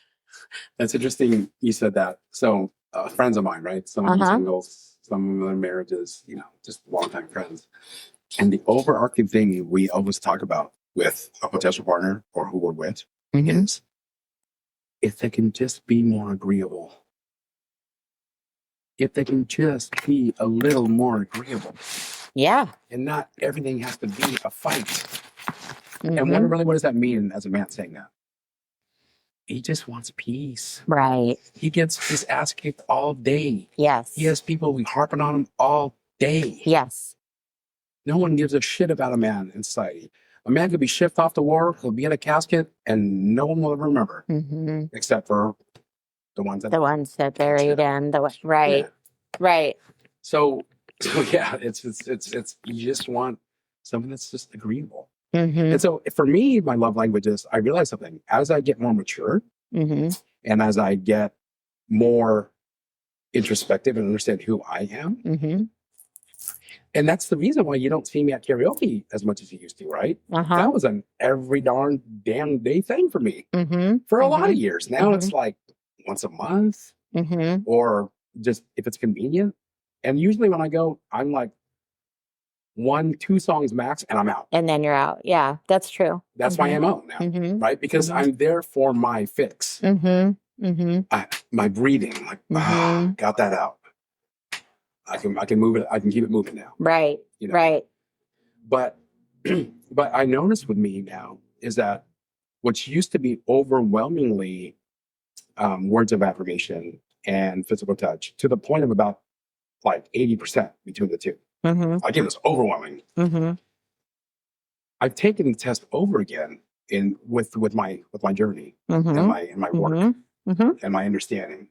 S2: That's interesting you said that. So friends of mine, right? Some of them singles, some of them in marriages, just longtime friends. And the overarching thing we always talk about with a potential partner or who we're with is if they can just be more agreeable. If they can just be a little more agreeable.
S1: Yeah.
S2: And not everything has to be a fight. And what does that mean as a man saying that? He just wants peace.
S1: Right.
S2: He gets his ass kicked all day.
S1: Yes.
S2: He has people harping on him all day.
S1: Yes.
S2: No one gives a shit about a man in society. A man could be shipped off to war, he'll be in a casket, and no one will ever remember. Except for the ones that
S1: buried him. Right. Yeah. Right.
S2: So yeah, it's you just want something that's just agreeable. And so for me, my love language is, I realize something. As I get more mature and as I get more introspective and understand who I am, and that's the reason why you don't see me at karaoke as much as you used to, right? That was an every damn day thing for me for a lot of years. Now it's like once a month or just if it's convenient. And usually when I go, I'm like 1-2 songs max and I'm out.
S1: And then you're out. Yeah, that's true.
S2: That's my MO now, right? Because I'm there for my fix. My breathing, got that out. I can move it. I can keep it moving now.
S1: Right. Right.
S2: But I noticed with me now is that what used to be overwhelmingly words of affirmation and physical touch to the point of about like 80% between the two. Again, it's overwhelming. I've taken the test over again with my journey and my work and my understanding.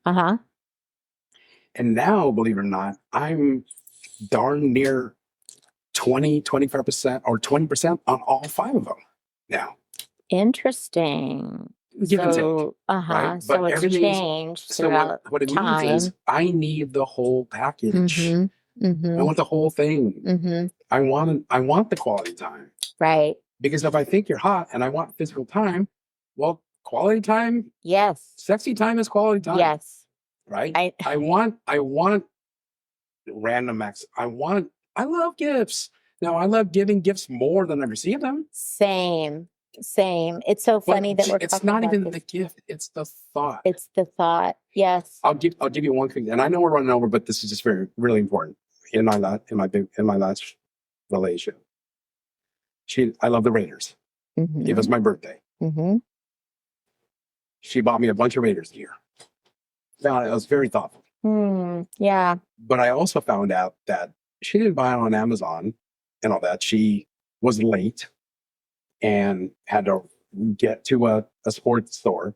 S2: And now, believe it or not, I'm darn near 25% or 20% on all 5 of them now.
S1: Interesting.
S2: Give and take, right?
S1: So
S2: But
S1: it's changed throughout
S2: what it
S1: time.
S2: means is I need the whole package. I want the whole thing. I want the quality time.
S1: Right.
S2: Because if I think you're hot and I want physical time, well, quality time,
S1: yes.
S2: Sexy time is quality time.
S1: Yes.
S2: Right? I want random acts. I love gifts. Now I love giving gifts more than I receive them.
S1: Same. It's so funny that we're
S2: it's not even the gift, it's the thought.
S1: It's the thought. Yes.
S2: I'll give you one thing, and I know we're running over, but this is just really important in my last relationship. I love the Raiders. It was my birthday. She bought me a bunch of Raiders gear. Now, it was very thoughtful.
S1: Yeah.
S2: But I also found out that she didn't buy it on Amazon and all that. She was late and had to get to a sports store.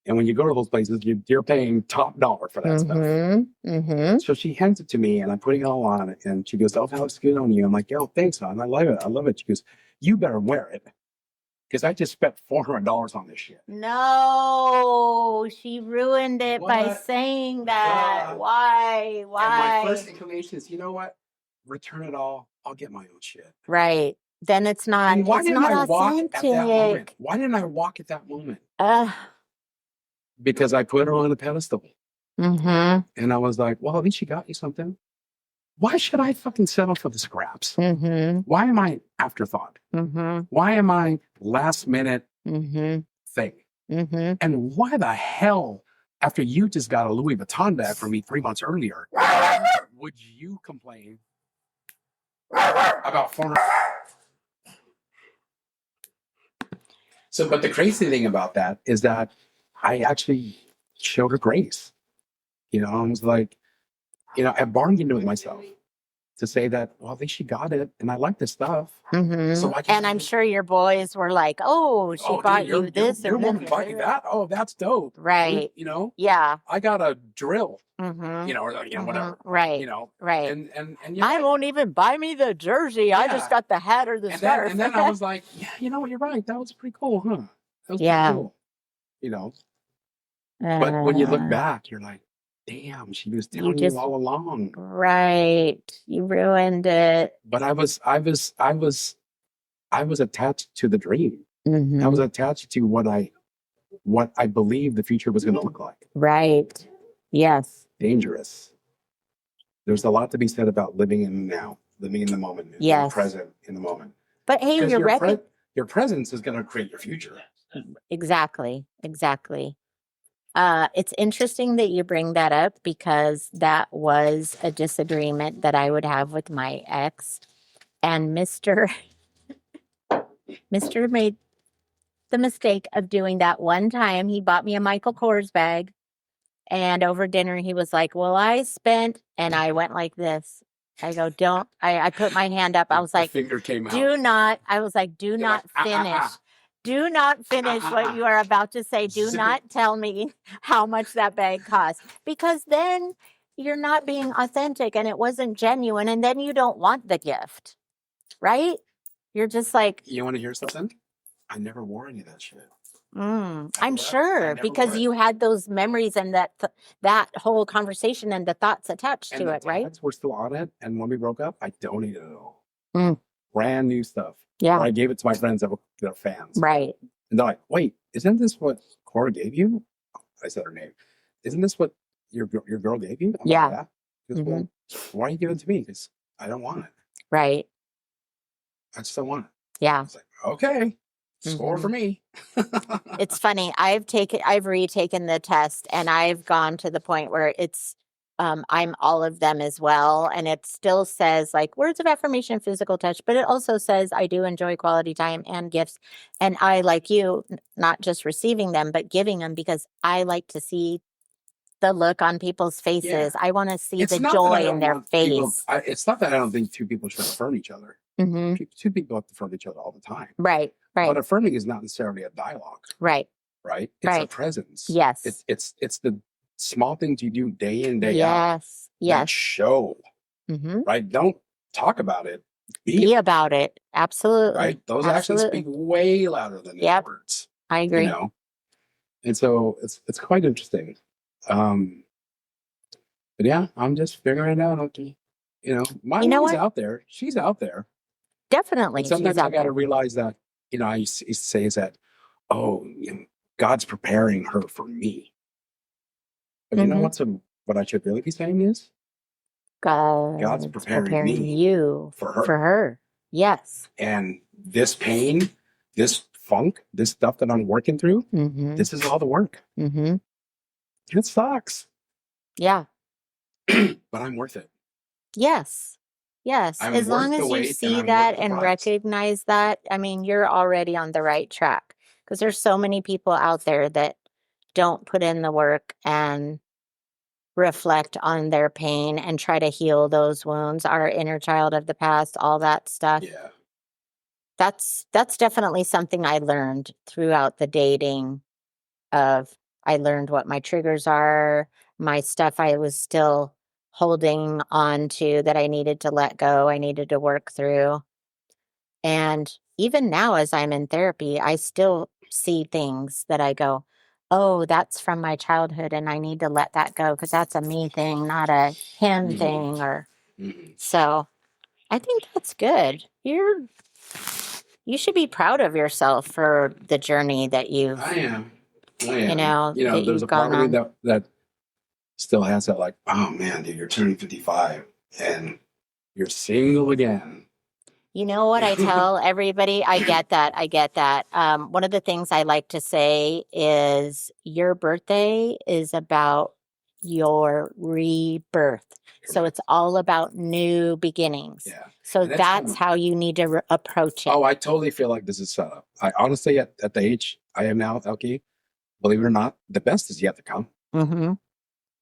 S2: And when you go to those places, you're paying top dollar for that stuff. So she hands it to me, and I'm putting it all on. And she goes, "Oh, that looks good on you." I'm like, "Yo, thanks, hon. I love it." She goes, "You better wear it, because I just spent $400 on this shit."
S1: No, she ruined it by saying that. Why?
S2: And my first inclination is, you know what? Return it all. I'll get my own shit.
S1: Right. Then it's not.
S2: And why
S1: it's
S2: didn't
S1: not
S2: I
S1: authentic.
S2: walk at that moment? Why didn't I walk at that moment? Because I put her on a pedestal. And I was like, well, at least she got you something. Why should I fucking settle for the scraps? Why am I afterthought? Why am I last minute thing? And why the hell, after you just got a Louis Vuitton bag from me 3 months earlier, would you complain about $400? So, but the crazy thing about that is that I actually showed her grace. You know, I was like, you know, I bargained with myself to say that, well, at least she got it, and I like this stuff. So
S1: and I'm sure your boys were like, "Oh, she bought you this,
S2: your woman bought you that. Oh, that's dope,
S1: right?
S2: You know,
S1: yeah.
S2: I got a drill, you know, or whatever,
S1: right?
S2: You know,
S1: right?
S2: And
S1: I won't even buy me the jersey. Yeah. I just got the hat or the scarf.
S2: And then I was like, yeah, you know what, you're right. That was pretty cool, huh? That was pretty cool, you know. But when you look back, you're like, damn, she was telling you all along. Right.
S1: You ruined it.
S2: But I was attached to the dream. I was attached to what I believed the future was going to look like.
S1: Right. Yes.
S2: Dangerous. There's a lot to be said about living in the now, living in the moment, being present in the moment.
S1: But hey,
S2: your presence is going to create your future.
S1: Exactly. It's interesting that you bring that up, because that was a disagreement that I would have with my ex. And Mr. made the mistake of doing that one time. He bought me a Michael Kors bag, and over dinner he was like, "Well, I spent," and I went like this. I go, "Don't." I put my hand up. I was like,
S2: finger came out.
S1: "Do not." I was like, "Do not finish." Do not finish what you are about to say. Do not tell me how much that bag cost, because then you're not being authentic and it wasn't genuine, and then you don't want the gift, right? You're just like,
S2: you want to hear something? I never wore any of that shit.
S1: I'm sure, because you had those memories and that whole conversation and the thoughts attached to it, right?
S2: We're still on it, and when we broke up, I donated it all. Brand new stuff.
S1: Yeah.
S2: Or I gave it to my friends that are fans.
S1: Right.
S2: And they're like, "Wait, isn't this what Cora gave you?" I said her name. "Isn't this what your girl gave you?" I'm
S1: yeah.
S2: Like, yeah. Goes, well, why are you giving it to me? Because I don't want it.
S1: Right.
S2: I just don't want it.
S1: Yeah.
S2: I was like, okay, score for me.
S1: It's funny. I've retaken the test, and I've gone to the point where it's, I'm all of them as well. And it still says like words of affirmation, physical touch, but it also says I do enjoy quality time and gifts. And I, like you, not just receiving them, but giving them, because I like to see the look on people's faces. Yeah. I want to see the joy in their face.
S2: It's not that I don't think two people should affirm each other. Two people have to affirm each other all the time.
S1: Right.
S2: But affirming is not necessarily a dialogue.
S1: Right.
S2: It's a presence.
S1: Yes.
S2: It's the small things you do day in, day out.
S1: Yes.
S2: That show. Right? Don't talk about it.
S1: Be about it. Absolutely.
S2: Right? Those actions speak way louder than the words.
S1: I agree.
S2: You know? And so it's quite interesting. But yeah, I'm just figuring it out. Okay. You know, my mom's out there. She's out there.
S1: Definitely.
S2: And sometimes I got to realize that, you know, I used to say is that, oh, you know, God's preparing her for me. But you know what I should really be saying is God's preparing me
S1: you
S2: for her.
S1: For her. Yes.
S2: And this pain, this funk, this stuff that I'm working through, this is all the work. It sucks.
S1: Yeah.
S2: But I'm worth it.
S1: Yes. Yes. As long as you see that and recognize that, I mean, you're already on the right track. Because there's so many people out there that don't put in the work and reflect on their pain and try to heal those wounds, our inner child of the past, all that stuff.
S2: Yeah.
S1: That's definitely something I learned throughout the dating I learned what my triggers are, my stuff I was still holding on to that I needed to let go, I needed to work through. And even now, as I'm in therapy, I still see things that I go, oh, that's from my childhood, and I need to let that go because that's a me thing, not a him thing. Or so I think that's good. You should be proud of yourself for the journey that you've.
S2: I am.
S1: You know,
S2: there's a part of me that still has that, like, oh man, dude, you're turning 55 and you're single again.
S1: You know what I tell everybody? I get that. I get that. One of the things I like to say is your birthday is about your rebirth. So it's all about new beginnings.
S2: Yeah.
S1: So that's how you need to approach it.
S2: Oh, I totally feel like this is set up. I honestly, at the age I am now, Elkie, believe it or not, the best is yet to come.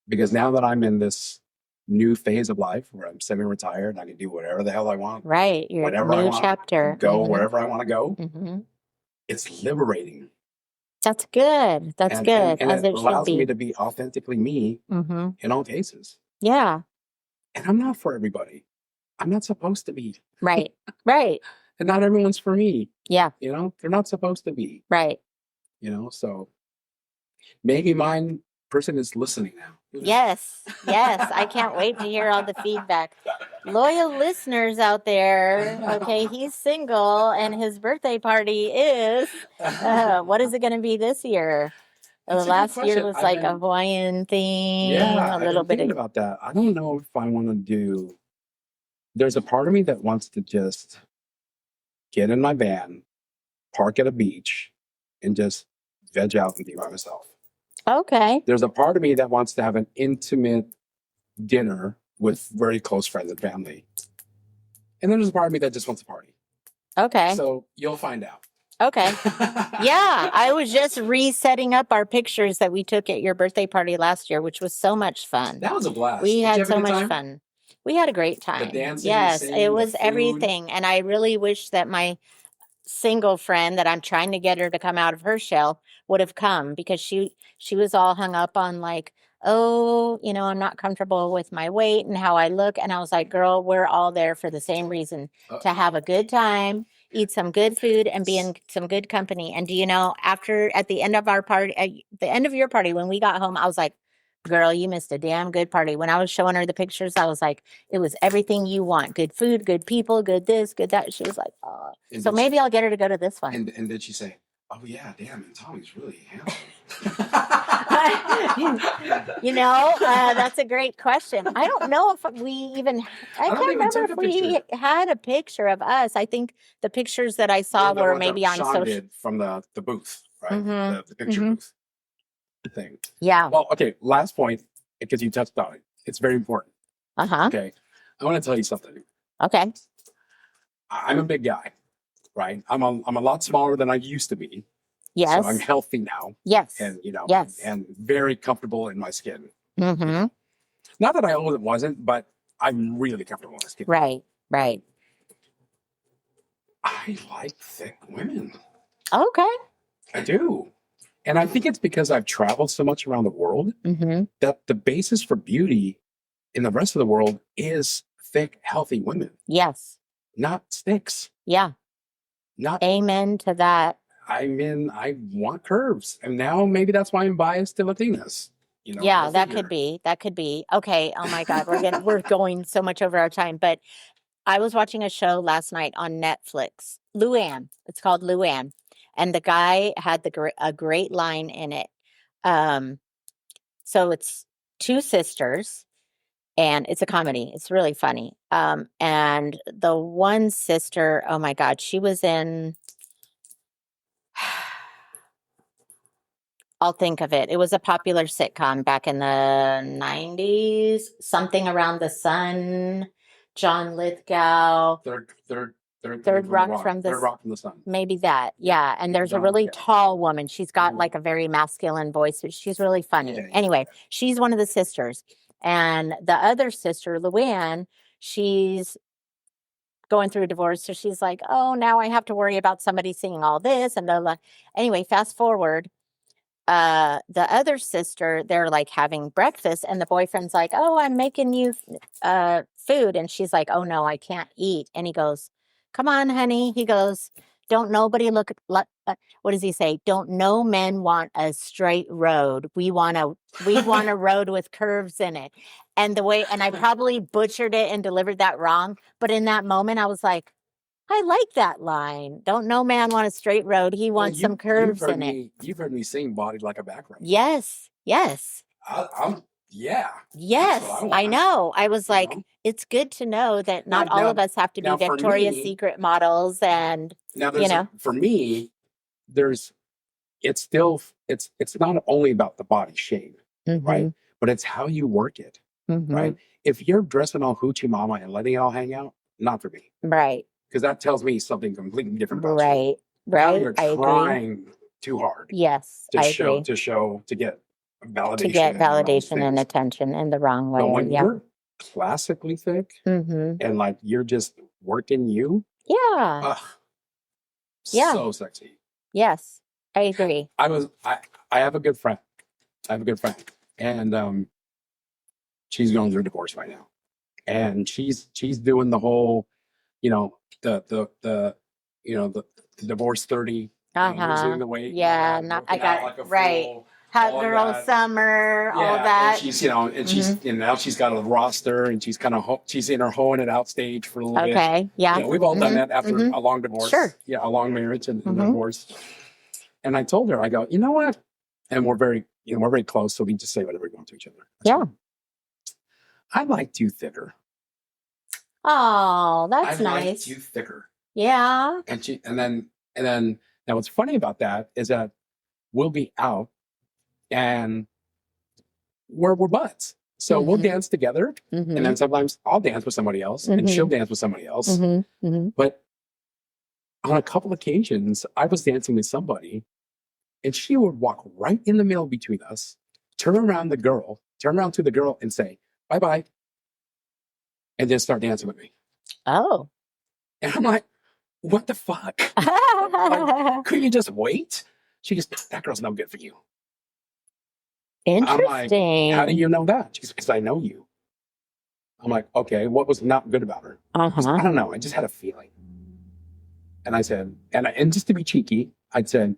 S2: Because now that I'm in this new phase of life where I'm semi-retired, I can do whatever the hell I want.
S1: Right. Your new chapter.
S2: Go wherever I want to go. It's liberating.
S1: That's good. That's good.
S2: And it allows me to be authentically me in all cases.
S1: Yeah.
S2: And I'm not for everybody. I'm not supposed to be.
S1: Right. Right.
S2: And not everyone's for me.
S1: Yeah.
S2: You know, they're not supposed to be.
S1: Right.
S2: You know, so maybe mine person is listening now.
S1: Yes. Yes. I can't wait to hear all the feedback. Loyal listeners out there. Okay. He's single and his birthday party is, what is it going to be this year? The last year was like a Hawaiian theme.
S2: Yeah.
S1: A little bit
S2: about that. I don't know if I want to do, there's a part of me that wants to just get in my van, park at a beach, and just veg out and be by myself.
S1: Okay.
S2: There's a part of me that wants to have an intimate dinner with very close friends and family. And then there's a part of me that just wants to party.
S1: Okay.
S2: So you'll find out.
S1: Okay. Yeah. I was just resetting up our pictures that we took at your birthday party last year, which was so much fun.
S2: That was a blast.
S1: We had so much fun. We had a great time.
S2: The dancing,
S1: yes,
S2: the singing,
S1: it was
S2: the
S1: everything. And I really wish that my single friend that I'm trying to get her to come out of her shell would have come, because she was all hung up on like, oh, you know, I'm not comfortable with my weight and how I look. And I was like, girl, we're all there for the same reason, to have a good time, eat some good food, and be in some good company. And do you know, at the end of our party, at the end of your party, when we got home, I was like, girl, you missed a damn good party. When I was showing her the pictures, I was like, it was everything you want. Good food, good people, good this, good that. She was like, oh. So maybe I'll get her to go to this one.
S2: And did she say, oh yeah, damn, and Tommy's really handsome?
S1: You know, that's a great question. I don't know if we even, I can't remember if we had a picture of us. I think the pictures that I saw were maybe on social.
S2: From the booth, right? The picture booth thing.
S1: Yeah.
S2: Well, okay, last point, because you touched on it. It's very important. Okay. I want to tell you something.
S1: Okay.
S2: I'm a big guy, right? I'm a lot smaller than I used to be.
S1: Yes.
S2: So I'm healthy now.
S1: Yes.
S2: And, you know,
S1: yes.
S2: And very comfortable in my skin. Not that I always wasn't, but I'm really comfortable in my skin.
S1: Right, right.
S2: I like thick women.
S1: Okay.
S2: I do. And I think it's because I've traveled so much around the world that the basis for beauty in the rest of the world is thick, healthy women.
S1: Yes.
S2: not sticks.
S1: Yeah.
S2: Not.
S1: Amen to that.
S2: I mean, I want curves, and now maybe that's why I'm biased to Latinas.
S1: Yeah, that could be. That could be. Okay. Oh my God, we're going so much over our time. But I was watching a show last night on Netflix. Luann. It's called Luann, and the guy had a great line in it. So it's two sisters, and it's a comedy. It's really funny. And the one sister, oh my God, she was in. I'll think of it. It was a popular sitcom back in the 90s, something around the sun. John Lithgow. Third Rock from the Sun. Maybe that. Yeah. And there's a really tall woman. She's got like a very masculine voice, but she's really funny. Yeah. Anyway, she's one of the sisters. And the other sister, Luann, she's going through a divorce. So she's like, oh, now I have to worry about somebody seeing all this. And anyway, fast forward. The other sister, they're like having breakfast, and the boyfriend's like, oh, I'm making you food. And she's like, oh no, I can't eat. And he goes, come on, honey. He goes, don't nobody what does he say? Don't no men want a straight road. We want a road with curves in it. And I probably butchered it and delivered that wrong. But in that moment, I was like, I like that line. Don't no man want a straight road. He wants some curves in it.
S2: You've heard me sing Body Like a Back Road.
S1: Yes. Yes.
S2: Yeah.
S1: Yes. I know. I was like, it's good to know that not all of us have to be Victoria's Secret models. And,
S2: for me, it's not only about the body shape, right? But it's how you work it, right? If you're dressing all hoochie mama and letting it all hang out, not for me.
S1: Right.
S2: Because that tells me something completely different about
S1: you. Right.
S2: You're trying too hard.
S1: Yes.
S2: To get validation.
S1: To get validation and attention in the wrong way.
S2: But when you're classically thick and like you're just working you.
S1: Yeah.
S2: So sexy.
S1: Yes. I agree.
S2: I have a good friend. And she's going through a divorce right now. And she's doing the whole, the divorce 30. Losing the weight.
S1: Yeah. I got like right. Hot girl summer, all that.
S2: And she's, now she's got a roster, and she's kind of she's in her hoeing it out stage for a little bit.
S1: Okay. Yeah.
S2: We've all done that after a long divorce.
S1: Sure.
S2: Yeah, a long marriage and a divorce. And I told her, I go, you know what? And we're very close, so we just say whatever we want to each other.
S1: Yeah.
S2: I liked you thicker.
S1: Oh, that's nice.
S2: I liked you thicker.
S1: Yeah.
S2: And then now what's funny about that is that we'll be out and we're buds. So we'll dance together. And then sometimes I'll dance with somebody else and she'll dance with somebody else. But on a couple occasions, I was dancing with somebody and she would walk right in the middle between us, turn around to the girl and say, bye-bye. And then start dancing with me.
S1: Oh.
S2: And I'm like, what the fuck? Like, couldn't you just wait? She goes, that girl's no good for you.
S1: Interesting.
S2: I'm like, how do you know that? She goes, because I know you. I'm like, okay, what was not good about her? I don't know. I just had a feeling. And I said, and just to be cheeky, I said,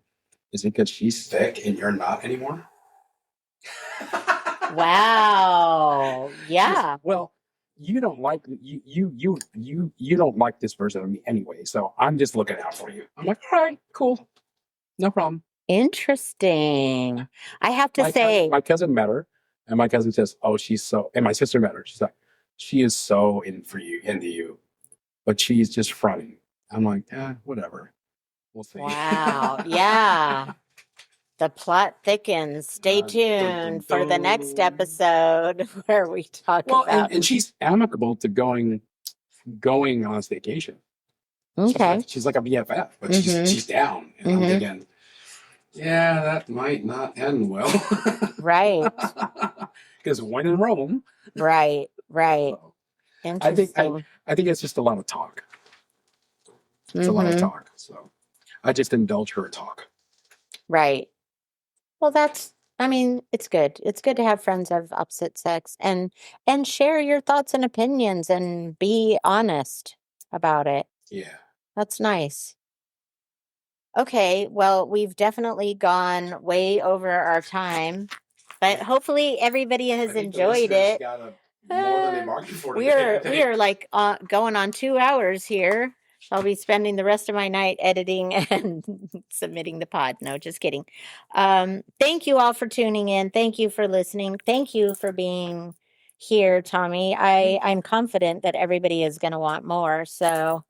S2: is it because she's thick and you're not anymore?
S1: Wow. Yeah.
S2: Well, you don't like you don't like this version of me anyway, so I'm just looking out for you. I'm like, all right, cool, no problem.
S1: Interesting. I have to say,
S2: my cousin met her, and my cousin says, "Oh, she's so." And my sister met her. She's like, "She is so into you, but she's just fronting." I'm like, whatever. We'll see.
S1: Wow. Yeah. The plot thickens. Stay tuned for the next episode where we talk about.
S2: And she's amicable to going on this vacation.
S1: Okay.
S2: She's like a BFF, but she's down. And I'm thinking, yeah, that might not end well.
S1: Right.
S2: Because when in Rome.
S1: Right. So,
S2: Interesting. I think it's just a lot of talk. It's a lot of talk. So I just indulge her talk.
S1: Right. Well, it's good. It's good to have friends of opposite sex and share your thoughts and opinions and be honest. about it.
S2: Yeah.
S1: That's nice. Okay, well, we've definitely gone way over our time, but hopefully everybody has enjoyed it.
S2: More than they bargained for
S1: we
S2: today,
S1: are like going on 2 hours here. I'll be spending the rest of my night editing and submitting the pod. No, just kidding. Thank you all for tuning in. Thank you for listening. Thank you for being here, Tommy. I'm confident that everybody is going to want more. So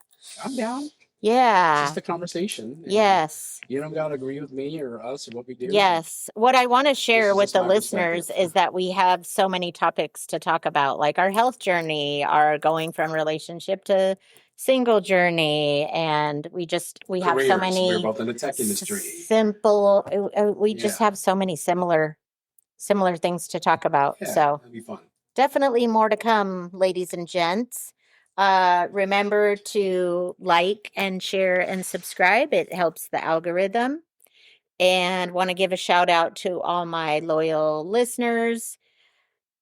S2: I'm down.
S1: Yeah.
S2: Just a conversation.
S1: Yes.
S2: You don't got to agree with me or us or what we do.
S1: Yes. What I want to share with the listeners is that we have so many topics to talk about, like our health journey, our going from relationship to single journey, and we have so many.
S2: We're both in the tech industry.
S1: We just have so many similar things to talk about.
S2: Yeah,
S1: so
S2: that'd be fun.
S1: Definitely more to come, ladies and gents. Remember to like and share and subscribe. It helps the algorithm. And want to give a shout out to all my loyal listeners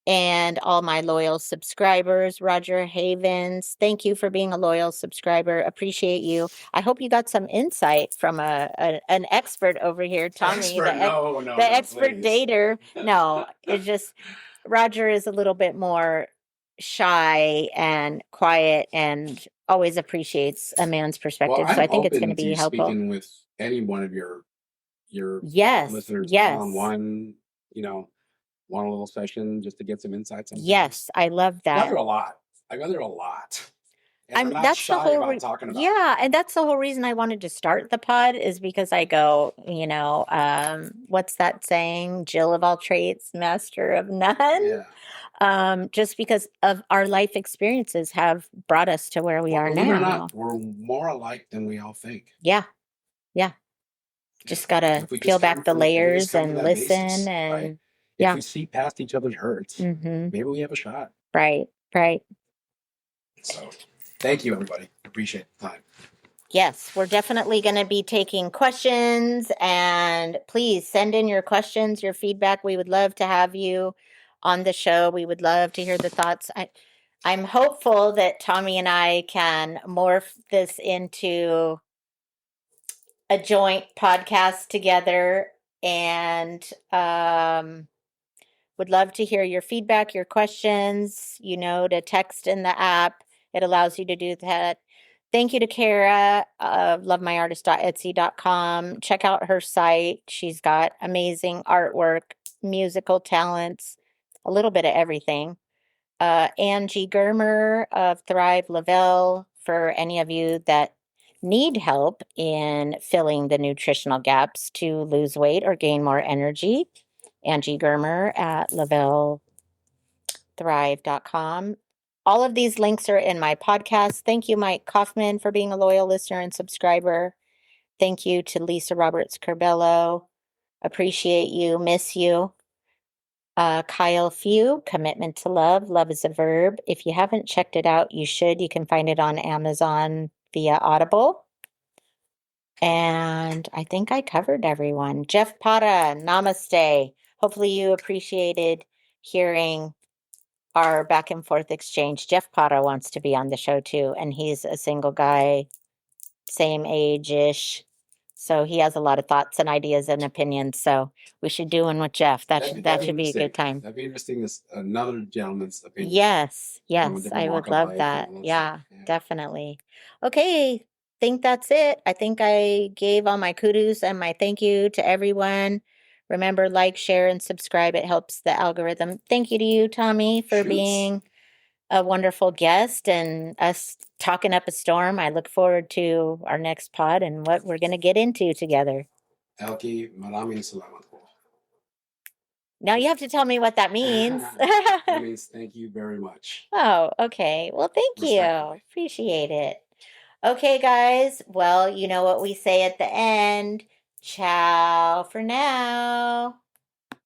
S1: and all my loyal subscribers. Roger Havens, thank you for being a loyal subscriber. Appreciate you. I hope you got some insight from an expert over here, Tommy, the expert dater. No, it's just Roger is a little bit more shy and quiet and always appreciates a man's perspective. So I think it's going to be helpful.
S2: Speaking with any one of your listeners on one, one little session just to get some insights.
S1: Yes, I love that.
S2: I go there a lot. And I'm not shy about talking about it.
S1: And that's the whole reason I wanted to start the pod is because I go, what's that saying? Jill of all trades, master of none. Yeah. Just because of our life experiences have brought us to where we are now.
S2: Believe it or not, we're more alike than we all think.
S1: Yeah. Just gotta peel back the layers and listen basis, and
S2: right? If we see past each other's hurts, maybe we have a shot.
S1: Right.
S2: So thank you, everybody. Appreciate the time.
S1: Yes, we're definitely going to be taking questions, and please send in your questions, your feedback. We would love to have you on the show. We would love to hear the thoughts. I'm hopeful that Tommy and I can morph this into a joint podcast together, and would love to hear your feedback, your questions, to text in the app. It allows you to do that. Thank you to Kara of lovemyartist.etsy.com. Check out her site. She's got amazing artwork, musical talents, a little bit of everything. Angie Germer of Thrive Lavelle, for any of you that need help in filling the nutritional gaps to lose weight or gain more energy. Angie Germer at LavelleThrive.com. All of these links are in my podcast. Thank you, Mike Kaufman, for being a loyal listener and subscriber. Thank you to Lisa Roberts Curbello. Appreciate you. Miss you. Kyle Few, Commitment to Love. Love is a verb. If you haven't checked it out, you should. You can find it on Amazon via Audible. And I think I covered everyone. Jeff Pata, namaste. Hopefully you appreciated hearing our back and forth exchange. Jeff Pata wants to be on the show too, and he's a single guy, same age-ish. So he has a lot of thoughts and ideas and opinions. So we should do one with Jeff. That should be a good time.
S2: That'd be interesting. Another gentleman's opinion.
S1: Yes, I would love that. Yeah, definitely. Okay, think that's it. I think I gave all my kudos and my thank you to everyone. Remember, like, share, and subscribe. It helps the algorithm. Thank you to you, Tommy, for being a wonderful guest and us talking up a storm. I look forward to our next pod and what we're going to get into together.
S2: Elki, maraming salamat po.
S1: Now you have to tell me what that means.
S2: That means thank you very much.
S1: Oh, okay. Well, thank you. Appreciate it. Okay, guys. Well, you know what we say at the end. Ciao for now.